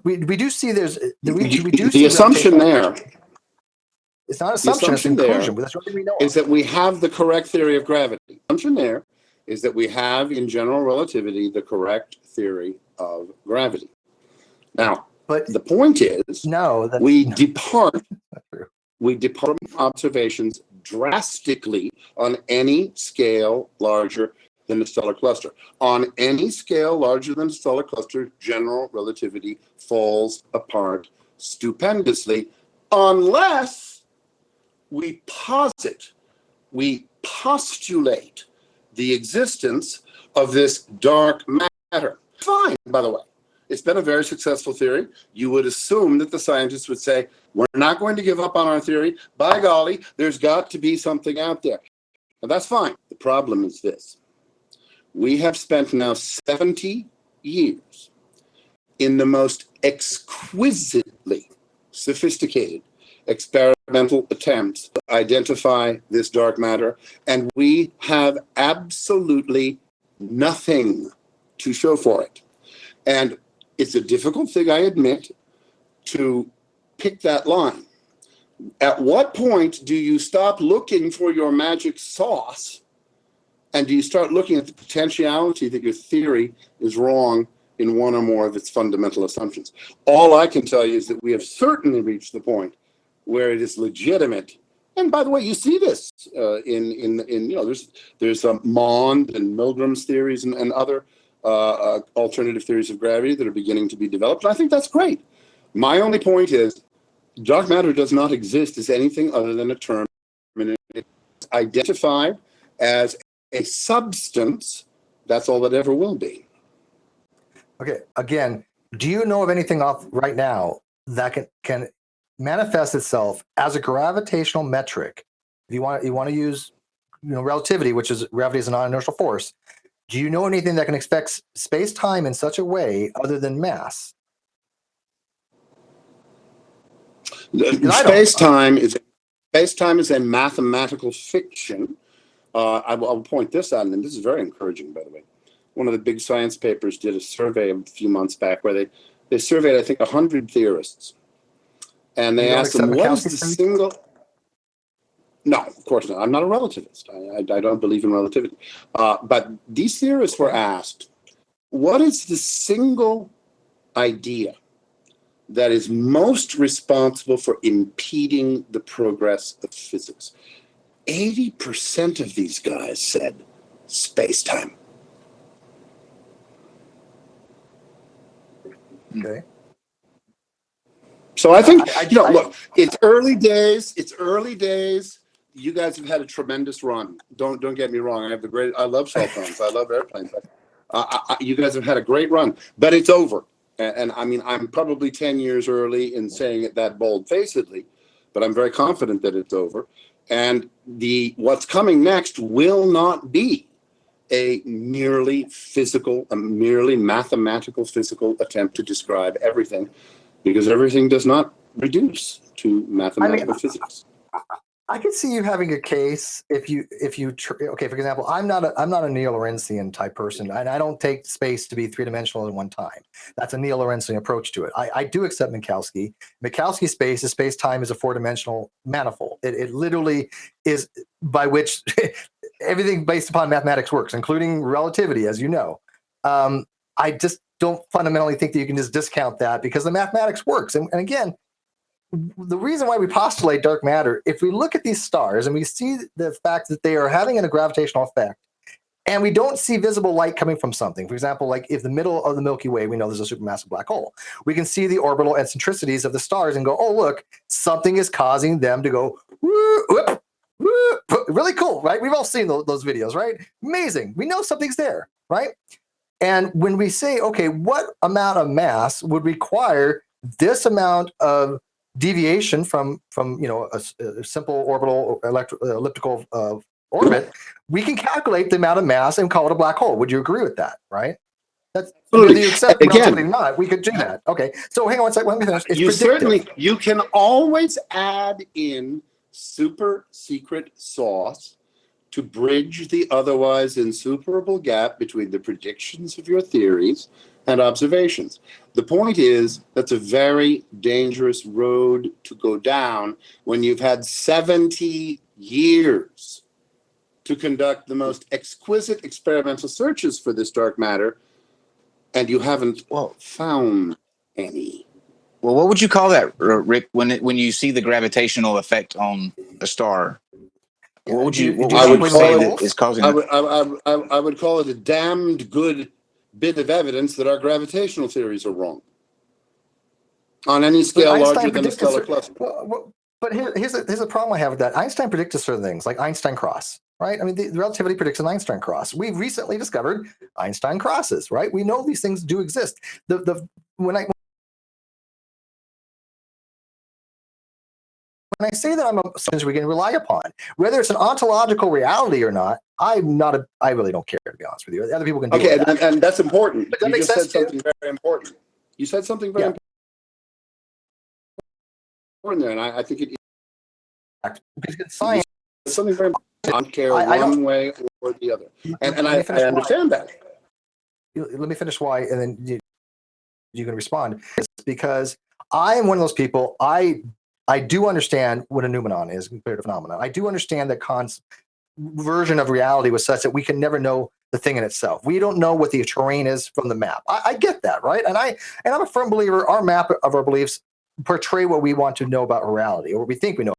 We do see there's the assumption there. It's not an assumption, it's an conclusion. But that's what we know is that we have the correct theory of gravity. The assumption there is that we have, in general relativity, the correct theory of gravity. Now, but the point is, we depart from observations drastically on any scale larger than the stellar cluster. On any scale larger than the stellar cluster, general relativity falls apart stupendously, unless we postulate the existence of this dark matter. Fine, by the way. It's been a very successful theory. You would assume that the scientists would say, we're not going to give up on our theory. By golly, there's got to be something out there. Now, that's fine. The problem is this. We have spent now 70 years in the most exquisitely sophisticated experimental attempts to identify this dark matter, and we have absolutely nothing to show for it. And it's a difficult thing, I admit, to pick that line. At what point do you stop looking for your magic sauce, and do you start looking at the potentiality that your theory is wrong in one or more of its fundamental assumptions? All I can tell you is that we have certainly reached the point where it is legitimate. And by the way, you see this there's Mond and Milgram's theories and other alternative theories of gravity that are beginning to be developed. And I think that's great. My only point is dark matter does not exist as anything other than a term. It's identified as a substance. That's all that ever will be. Okay. Again, do you know of anything off right now that can manifest itself as a gravitational metric? If you want to use relativity, which is gravity is a non-inertial force, do you know anything that can affect space-time in such a way other than mass? Space-time is a mathematical fiction. I'll point this out, and this is very encouraging, by the way. One of the big science papers did a survey a few months back where they surveyed, I think, 100 theorists. And they asked them, what is the single... No, of course not. I'm not a relativist. I don't believe in relativity. But these theorists were asked, what is the single idea that is most responsible for impeding the progress of physics? 80% of these guys said space-time. Okay. So I think, look, it's early days. You guys have had a tremendous run. Don't get me wrong. I love cell phones. I love airplanes. You guys have had a great run, but it's over. And I mean, I'm probably 10 years early in saying it that bold-facedly, but I'm very confident that it's over. And what's coming next will not be a merely physical, a merely mathematical physical attempt to describe everything, because everything does not reduce to mathematical physics. I could see you having a case if you okay, for example, I'm not a Neo-Lorentzian type person, and I don't take space to be three-dimensional at one time. That's a Neo-Lorentzian approach to it. I do accept Minkowski. Minkowski space-time is a four-dimensional manifold. It literally is, by which everything based upon mathematics works, including relativity, as you know. I just don't fundamentally think that you can just discount that because the mathematics works. And again, the reason why we postulate dark matter, if we look at these stars and we see the fact that they are having a gravitational effect, and we don't see visible light coming from something, for example, like if the middle of the Milky Way, we know there's a supermassive black hole, we can see the orbital eccentricities of the stars and go, oh, look, something is causing them to go, whoop, whoop, whoop. Really cool, right? We've all seen those videos, right? Amazing. We know something's there, right? And when we say, okay, what amount of mass would require this amount of deviation from a simple orbital elliptical orbit, we can calculate the amount of mass and call it a black hole. Would you agree with that? Right? That's whether you accept relativity or not. We could do that. Okay. So hang on one second. Let me finish. You can always add in super secret sauce to bridge the otherwise insuperable gap between the predictions of your theories and observations. The point is, that's a very dangerous road to go down when you've had 70 years to conduct the most exquisite experimental searches for this dark matter, and you haven't found any. Well, what would you call that, Rick, when you see the gravitational effect on a star? What would you say that is causing it? I would call it a damned good bit of evidence that our gravitational theories are wrong on any scale larger than a stellar cluster. But here's a problem I have with that. Einstein predicted certain things, like Einstein cross, right? I mean, the relativity predicts an Einstein cross. We've recently discovered Einstein crosses, right? We know these things do exist. When I say that I'm a something we can rely upon, whether it's an ontological reality or not, I really don't care, to be honest with you. Other people can do it. Okay, and that's important. But that you makes just sense said something very important. You said something very important there, and I think it because it's science. Something very important. I don't care one way or the other. And I understand that. Let me finish why, and then you can respond. It's because I am one of those people, I do understand what a noumenon is compared to phenomenon. I do understand that Kant's version of reality was such that we can never know the thing in itself. We don't know what the terrain is from the map. I get that, right? And I'm a firm believer our map of our beliefs portray what we want to know about reality, or what we think we know.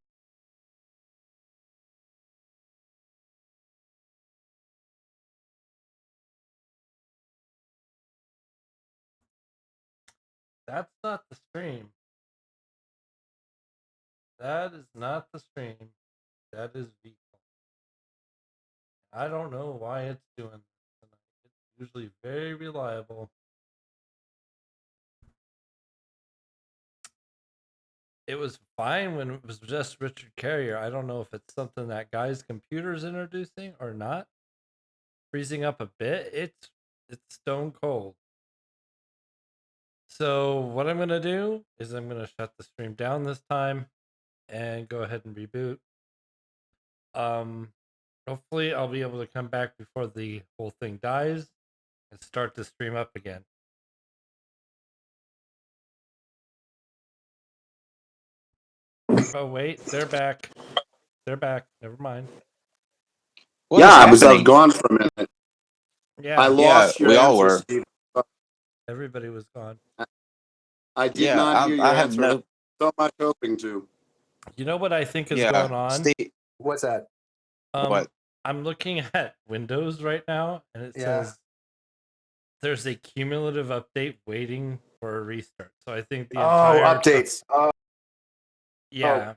That's not the stream. That is not the stream. That is V. I don't know why it's doing this tonight. It's usually very reliable. It was fine when it was just Richard Carrier. I don't know if it's something that guy's computer's introducing or not. Freezing up a bit. It's stone cold. So what I'm gonna do is I'm gonna shut the stream down this time and go ahead and reboot. Hopefully I'll be able to come back before the whole thing dies and start the stream up again. Oh wait, they're back. They're back. Never mind. I was gone for a minute. Yeah, I lost your we all answer, were. Steve. Everybody was gone. I did not hear your answer. I have so much hoping to. You know what I think is going on? Steve, what's that? What? I'm looking at Windows right now, and it says there's a cumulative update waiting for a restart. So I think the entire updates. Yeah.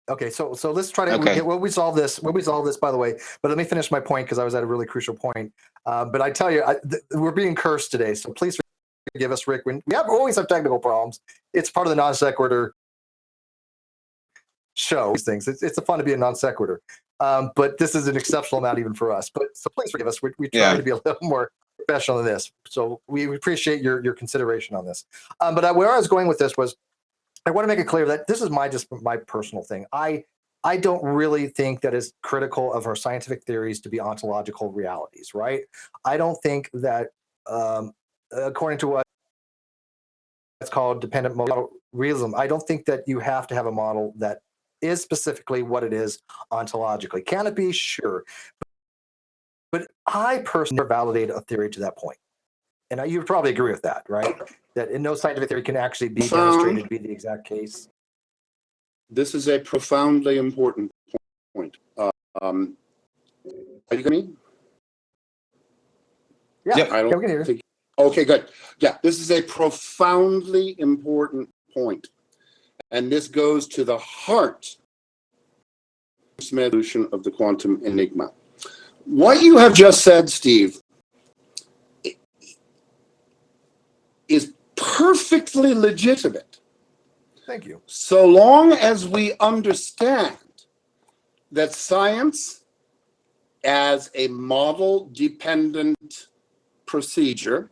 Okay, so let's try to we'll resolve this. We'll resolve this, by the way. But let me finish my point because I was at a really crucial point. But I tell you, we're being cursed today, so please forgive us, Rick. We always have technical problems. It's part of the non sequitur show. These things. It's fun to be a non sequitur. but this is an exceptional amount even for us. But so please forgive us. We try Yeah. to be a little more professional than this. So we appreciate your consideration on this. But where I was going with this was, I want to make it clear that this is my personal thing. I don't really think that it's critical of our scientific theories to be ontological realities, right? I don't think that, according to what it's called dependent model realism, I don't think that you have to have a model that is specifically what it is ontologically. Can it be? Sure. But I personally never validated a theory to that point. And you probably agree with that, right? That no scientific theory can actually be demonstrated to be the exact case. This is a profoundly important point. Are you going to? Yeah, Yep. I don't we can hear. think. Okay, good. Yeah, this is a profoundly important point, and this goes to the heart of the solution of the quantum enigma. What you have just said, Steve, is perfectly legitimate. Thank you. So long as we understand that science as a model-dependent procedure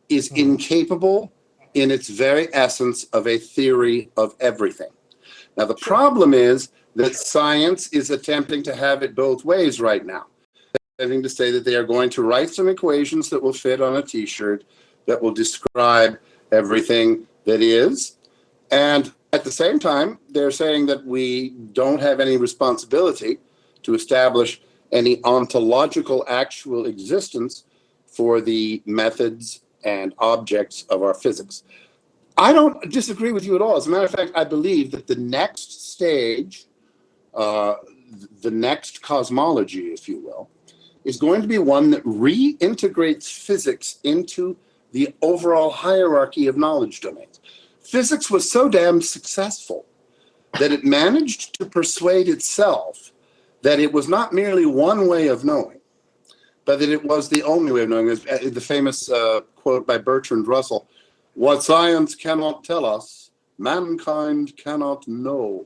is incapable in its very essence of a theory of everything. Now, the problem is that science is attempting to have it both ways right now. Attempting to say that they are going to write some equations that will fit on a t-shirt that will describe everything that is. And at the same time, they're saying that we don't have any responsibility to establish any ontological actual existence for the methods and objects of our physics. I don't disagree with you at all. As a matter of fact, I believe that the next stage, the next cosmology, if you will, is going to be one that reintegrates physics into the overall hierarchy of knowledge domains. Physics was so damn successful that it managed to persuade itself that it was not merely one way of knowing, but that it was the only way of knowing. The famous quote by Bertrand Russell, "What science cannot tell us, mankind cannot know."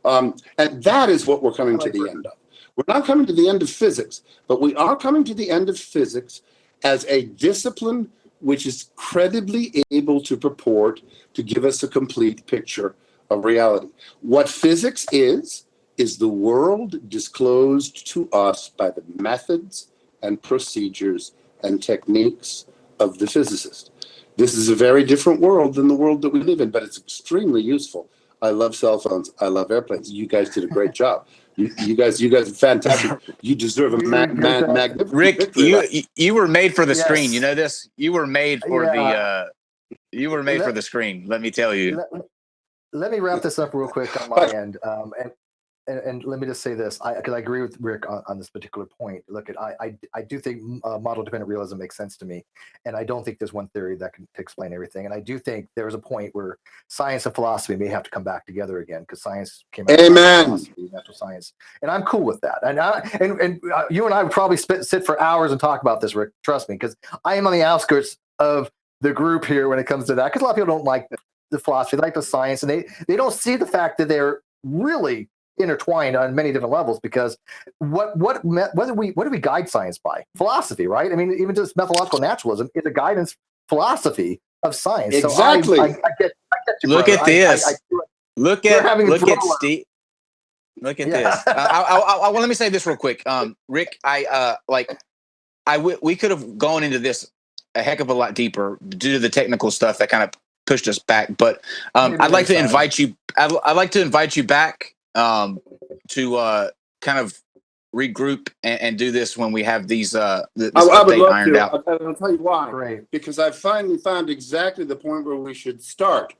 And that is what we're coming to the end of. We're not coming to the end of physics, but we are coming to the end of physics as a discipline which is credibly able to purport to give us a complete picture of reality. What physics is the world disclosed to us by the methods and procedures and techniques of the physicist. This is a very different world than the world that we live in, but it's extremely useful. I love cell phones. I love airplanes. You guys did a great job. You guys are fantastic. You deserve a magnificent Rick, victory. you were made for the Yes. screen. You know this? You were made for Yeah. for the screen. Let me tell you. Let me wrap this up real quick on my end. And let me just say this, because I agree with Rick on this particular point. Look, I do think model-dependent realism makes sense to me, and I don't think there's one theory that can explain everything. And I do think there's a point where science and philosophy may have to come back together again, because science came out of philosophy, natural science, and I'm cool with that. And you and I would probably sit for hours and talk about this, Rick. Trust me, because I am on the outskirts of the group here when it comes to that. Because a lot of people don't like the philosophy, they like the science, and they don't see the fact that they're really intertwined on many different levels, because what do we guide science by? Philosophy, right? I mean, even just methodological naturalism is a guidance philosophy of science. Exactly. So I get you, Look brother. at this. Look at Steve. Look at this. Let me say this real quick. Rick, we could have gone into this a heck of a lot deeper due to the technical stuff that kind of pushed us back. But I'd like to invite you. I'd like to invite you back to kind of regroup and do this when we have these this update ironed out. I'll tell you why. Great. Because I've finally found exactly the point where we should start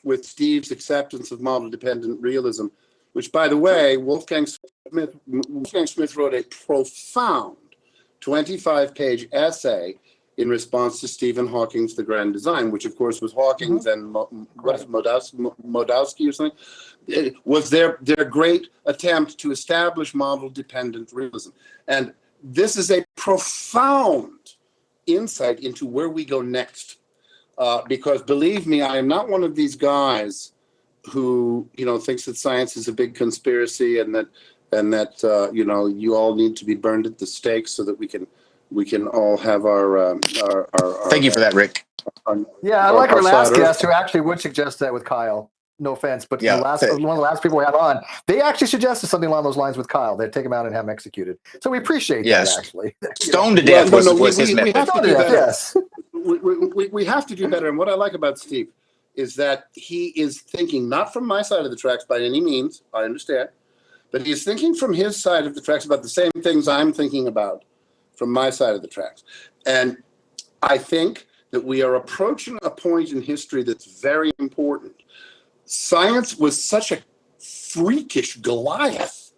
with Steve's acceptance of model-dependent realism, which, by the way, Wolfgang Smith wrote a profound 25-page essay in response to Stephen Hawking's The Grand Design, which, of course, was Hawking's and Modowski or something. It was their great attempt to establish model-dependent realism. And this is a profound insight into where we go next. Because believe me, I am not one of these guys who, thinks that science is a big conspiracy and that and that you all need to be burned at the stake so that we can all have our Thank you for that, Rick. Yeah, I like our last Saturn. guest who actually would suggest that with Kyle. No offense, but Yeah, one of the last people we had on, they actually suggested something along those lines with Kyle. They'd take him out and have him executed. So we appreciate Yes. that, actually. Stoned to death was his method. We have to do Death, better. yes. We have to do better. And what I like about Steve is that he is thinking not from my side of the tracks by any means, I understand, but he is thinking from his side of the tracks about the same things I'm thinking about from my side of the tracks. And I think that we are approaching a point in history that's very important. Science was such a freakish Goliath.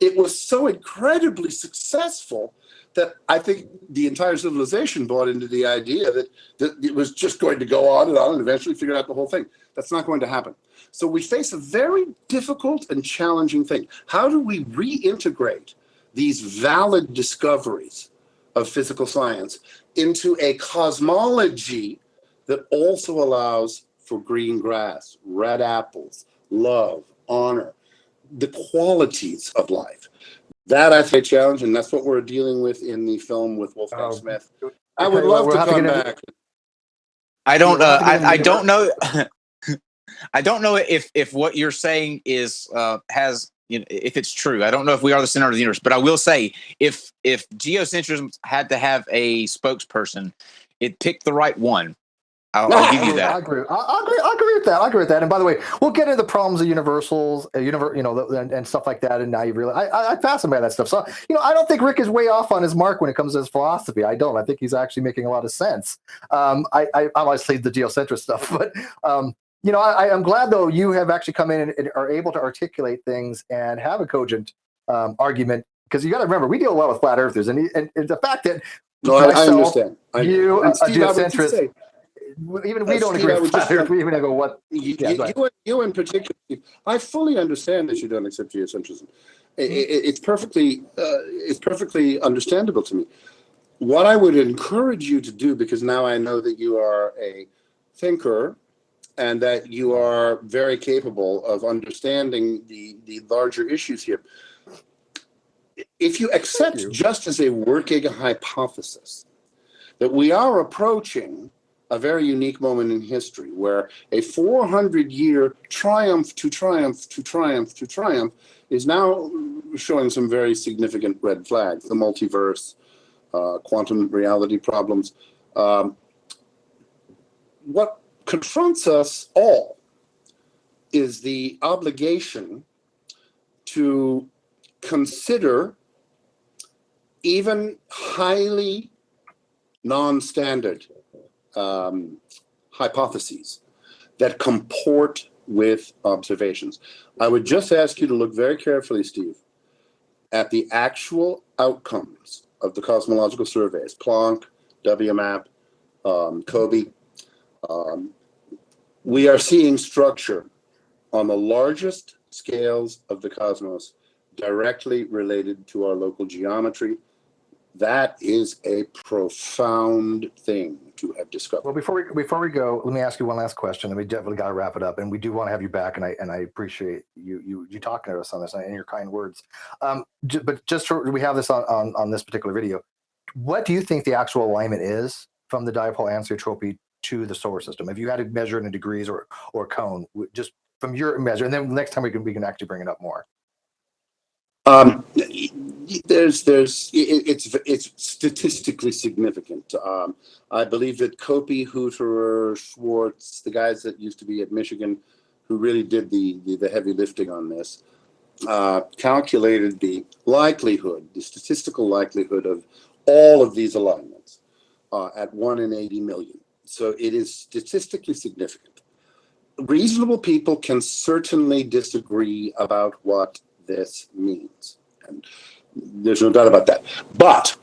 It was so incredibly successful that I think the entire civilization bought into the idea that it was just going to go on and eventually figure out the whole thing. That's not going to happen. So we face a very difficult and challenging thing. How do we reintegrate these valid discoveries of physical science into a cosmology that also allows for green grass, red apples, love, honor, the qualities of life? That I think a challenge, and that's what we're dealing with in the film with Wolfgang Smith. I would love to come back. I don't know. I don't know. I don't know if what you're saying is has if it's true. I don't know if we are the center of the universe, but I will say if geocentrism had to have a spokesperson, it picked the right one. I'll give you that. I agree with that. And by the way, we'll get into the problems of universals, and stuff like that. And now you realize I fascinated by that stuff. So I don't think Rick is way off on his mark when it comes to his philosophy. I don't. I think he's actually making a lot of sense. I obviously the geocentric stuff, but I'm glad though you have actually come in and are able to articulate things and have a cogent argument, because you got to remember we deal a lot with flat earthers, and the fact that I understand. You a geocentrist. Even we don't Steve, agree with flat Earth. We even go, what? You in particular, I fully understand that you don't accept geocentrism. It's perfectly understandable to me. What I would encourage you to do, because now I know that you are a thinker and that you are very capable of understanding the larger issues here. If you accept just as a working hypothesis that we are approaching a very unique moment in history where a 400-year triumph to triumph to triumph to triumph is now showing some very significant red flags, the multiverse, quantum reality problems. What confronts us all is the obligation to consider even highly non-standard hypotheses that comport with observations. I would just ask you to look very carefully, Steve, at the actual outcomes of the cosmological surveys, Planck, WMAP, COBE. We are seeing structure on the largest scales of the cosmos directly related to our local geometry. That is a profound thing to have discovered. Well, before we go, let me ask you one last question, and we definitely got to wrap it up. And we do want to have you back, and I appreciate you talking to us on this and your kind words. But just we have this on this particular video. What do you think the actual alignment is from the dipole anisotropy to the solar system? If you had to measure it in degrees or cone, just from your measure, and then next time we can actually bring it up more. It's statistically significant. I believe that Copey, Hooterer, Schwartz, the guys that used to be at Michigan, who really did the heavy lifting on this, calculated the statistical likelihood of all of these alignments at 1 in 80 million. So it is statistically significant. Reasonable people can certainly disagree about what this means, and there's no doubt about that. But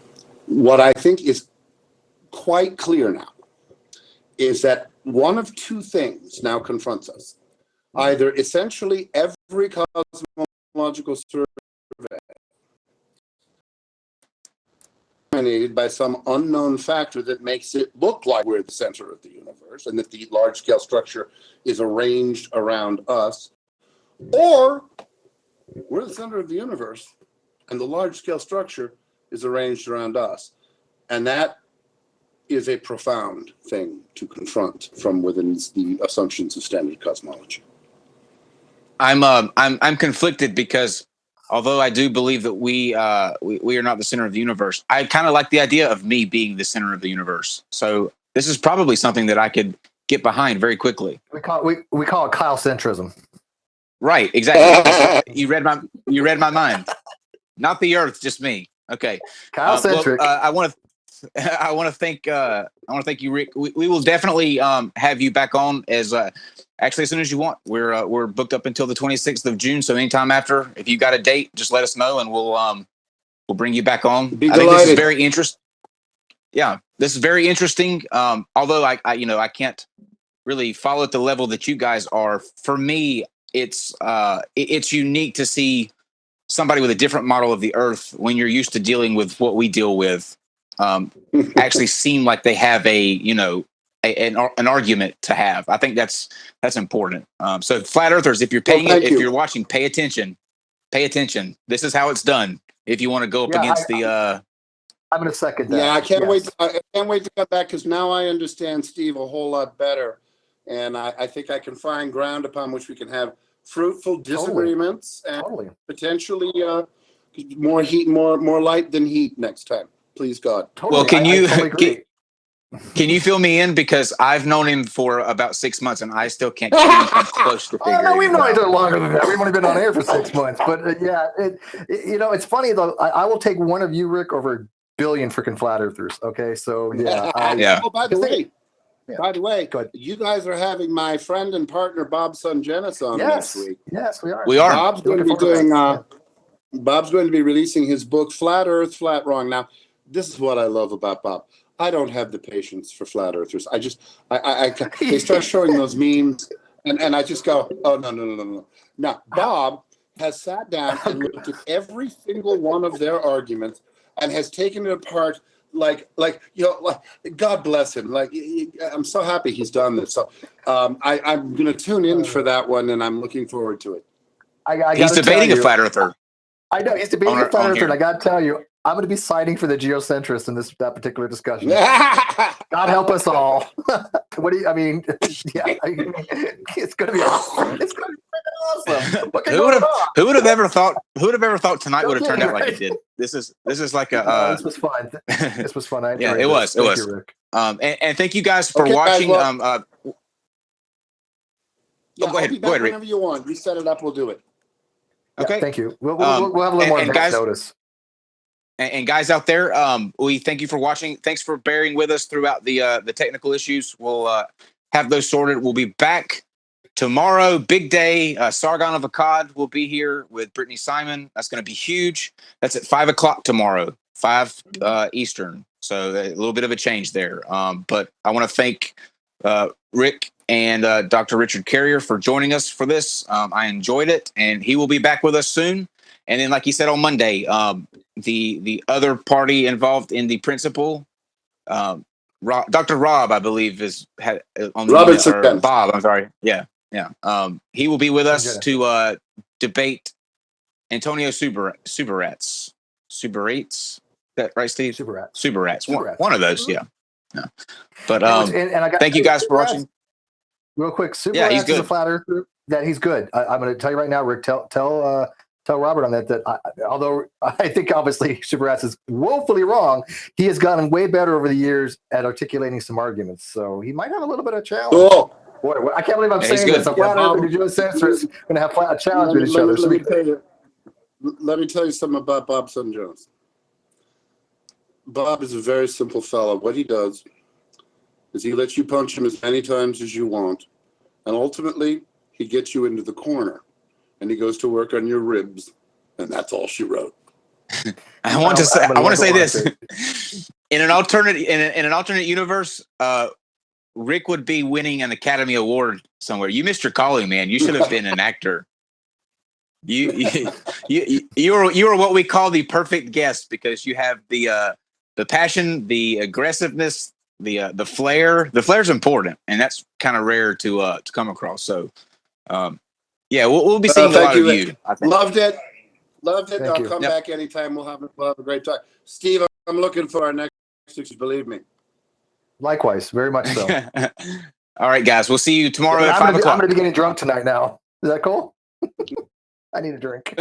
what I think is quite clear now is that one of two things now confronts us. Either essentially every cosmological survey dominated by some unknown factor that makes it look like we're the center of the universe and that the large-scale structure is arranged around us, or we're the center of the universe, and the large-scale structure is arranged around us. And that is a profound thing to confront from within the assumptions of standard cosmology. I'm conflicted because although I do believe that we are not the center of the universe, I kind of like the idea of me being the center of the universe. So this is probably something that I could get behind very quickly. We call it Kyle-centrism. Right, exactly. You read my mind. Not the Earth, just me. Okay. Kyle-centric. I want to thank you, Rick. We will definitely have you back on as actually as soon as you want. We're booked up until the 26th of June, so anytime after, if you got a date, just let us know and we'll bring you back on. Be I think delighted. this is very interesting. Yeah, this is very interesting. Although I can't really follow at the level that you guys are. For me, it's unique to see somebody with a different model of the Earth when you're used to dealing with what we deal with. Actually seem like they have an argument to have. I think that's important. So flat earthers, if you're you're watching, pay attention. This is how it's done. If you want to go up against I'm going to second that. Yeah, I can't wait. I can't wait to come back because now I understand Steve a whole lot better, and I think I can find ground upon which we can have fruitful disagreements and potentially more heat, more light than heat next time. Please God. Well, can you fill me in, because I've known him for about 6 months and I still can't come close to figuring. Oh no, we've known each other longer than that. We've only been on air for 6 months, but it's funny though. I will take one of you, Rick, over a billion freaking flat earthers. Okay, so yeah. Oh, by the way, you guys are having my friend and partner Bob Sungenis on next week. Yes, we are. Bob's going to be doing. Bob's going to be releasing his book, Flat Earth, Flat Wrong. Now, this is what I love about Bob. I don't have the patience for flat earthers. They start showing those memes, and I just go, oh no. Now, Bob has sat down and looked at every single one of their arguments and has taken it apart. Like God bless him. I'm so happy he's done this. So I'm going to tune in for that one, and I'm looking forward to it. He's debating a flat earther. I know he's debating a flat earther, and I got to tell you, I'm going to be siding for the geocentrists in that particular discussion. God help us all. What do you? I mean, it's going to be awesome. It's going to be awesome. Who would have ever thought? Who would have ever thought tonight would have turned out like it did? This is like a. This was fun. This was fun. Yeah, it was. It was. You, and thank you guys for watching. Guys, go ahead. I'll be back whenever you want. You set it up. We'll do it. Okay. Thank you. We'll have a little more advance notice. And guys out there, we thank you for watching. Thanks for bearing with us throughout the technical issues. We'll have those sorted. We'll be back tomorrow. Big day. Sargon of Akkad will be here with Brittany Simon. That's going to be huge. That's at 5:00 tomorrow, 5 Eastern. So a little bit of a change there. But I want to thank Rick and Dr. Richard Carrier for joining us for this. I enjoyed it, and he will be back with us soon. And then, like he said on Monday, the other party involved in the principle, Dr. Rob, I believe, on the Bob. I'm sorry. Yeah. He will be with us to debate Antonio Subarates. Is that right, Steve? Subarates. One of those. Yeah. But thank you guys for watching. Real quick, Subarates is a flat earther. That he's good. I'm going to tell you right now, Rick. Tell Robert on that although I think obviously Subarates is woefully wrong, he has gotten way better over the years at articulating some arguments. So he might have a little bit of a challenge. Cool. Boy, I can't believe I'm saying this. A flat earther and a geocentrist going to have a challenge with each other. Let me tell you something about Bob Sungenis. Bob is a very simple fellow. What he does is he lets you punch him as many times as you want, and ultimately he gets you into the corner. And he goes to work on your ribs, and that's all she wrote. I want to say this: in an alternate universe, Rick would be winning an Academy Award somewhere. You missed your calling, man. You should have been an actor. You were what we call the perfect guest, because you have the passion, the aggressiveness, the flair. The flair is important, and that's kind of rare to come across. So. Yeah, we'll be seeing a lot of you. I think. Loved it. Loved it. Thank I'll you. come Yep. back anytime. We'll have a great time. Steve, I'm looking for our next issue, believe me. Likewise, very much so. All right, guys. We'll see you tomorrow at I'm 5 gonna o'clock. be getting drunk tonight now. Is that cool? I need a drink.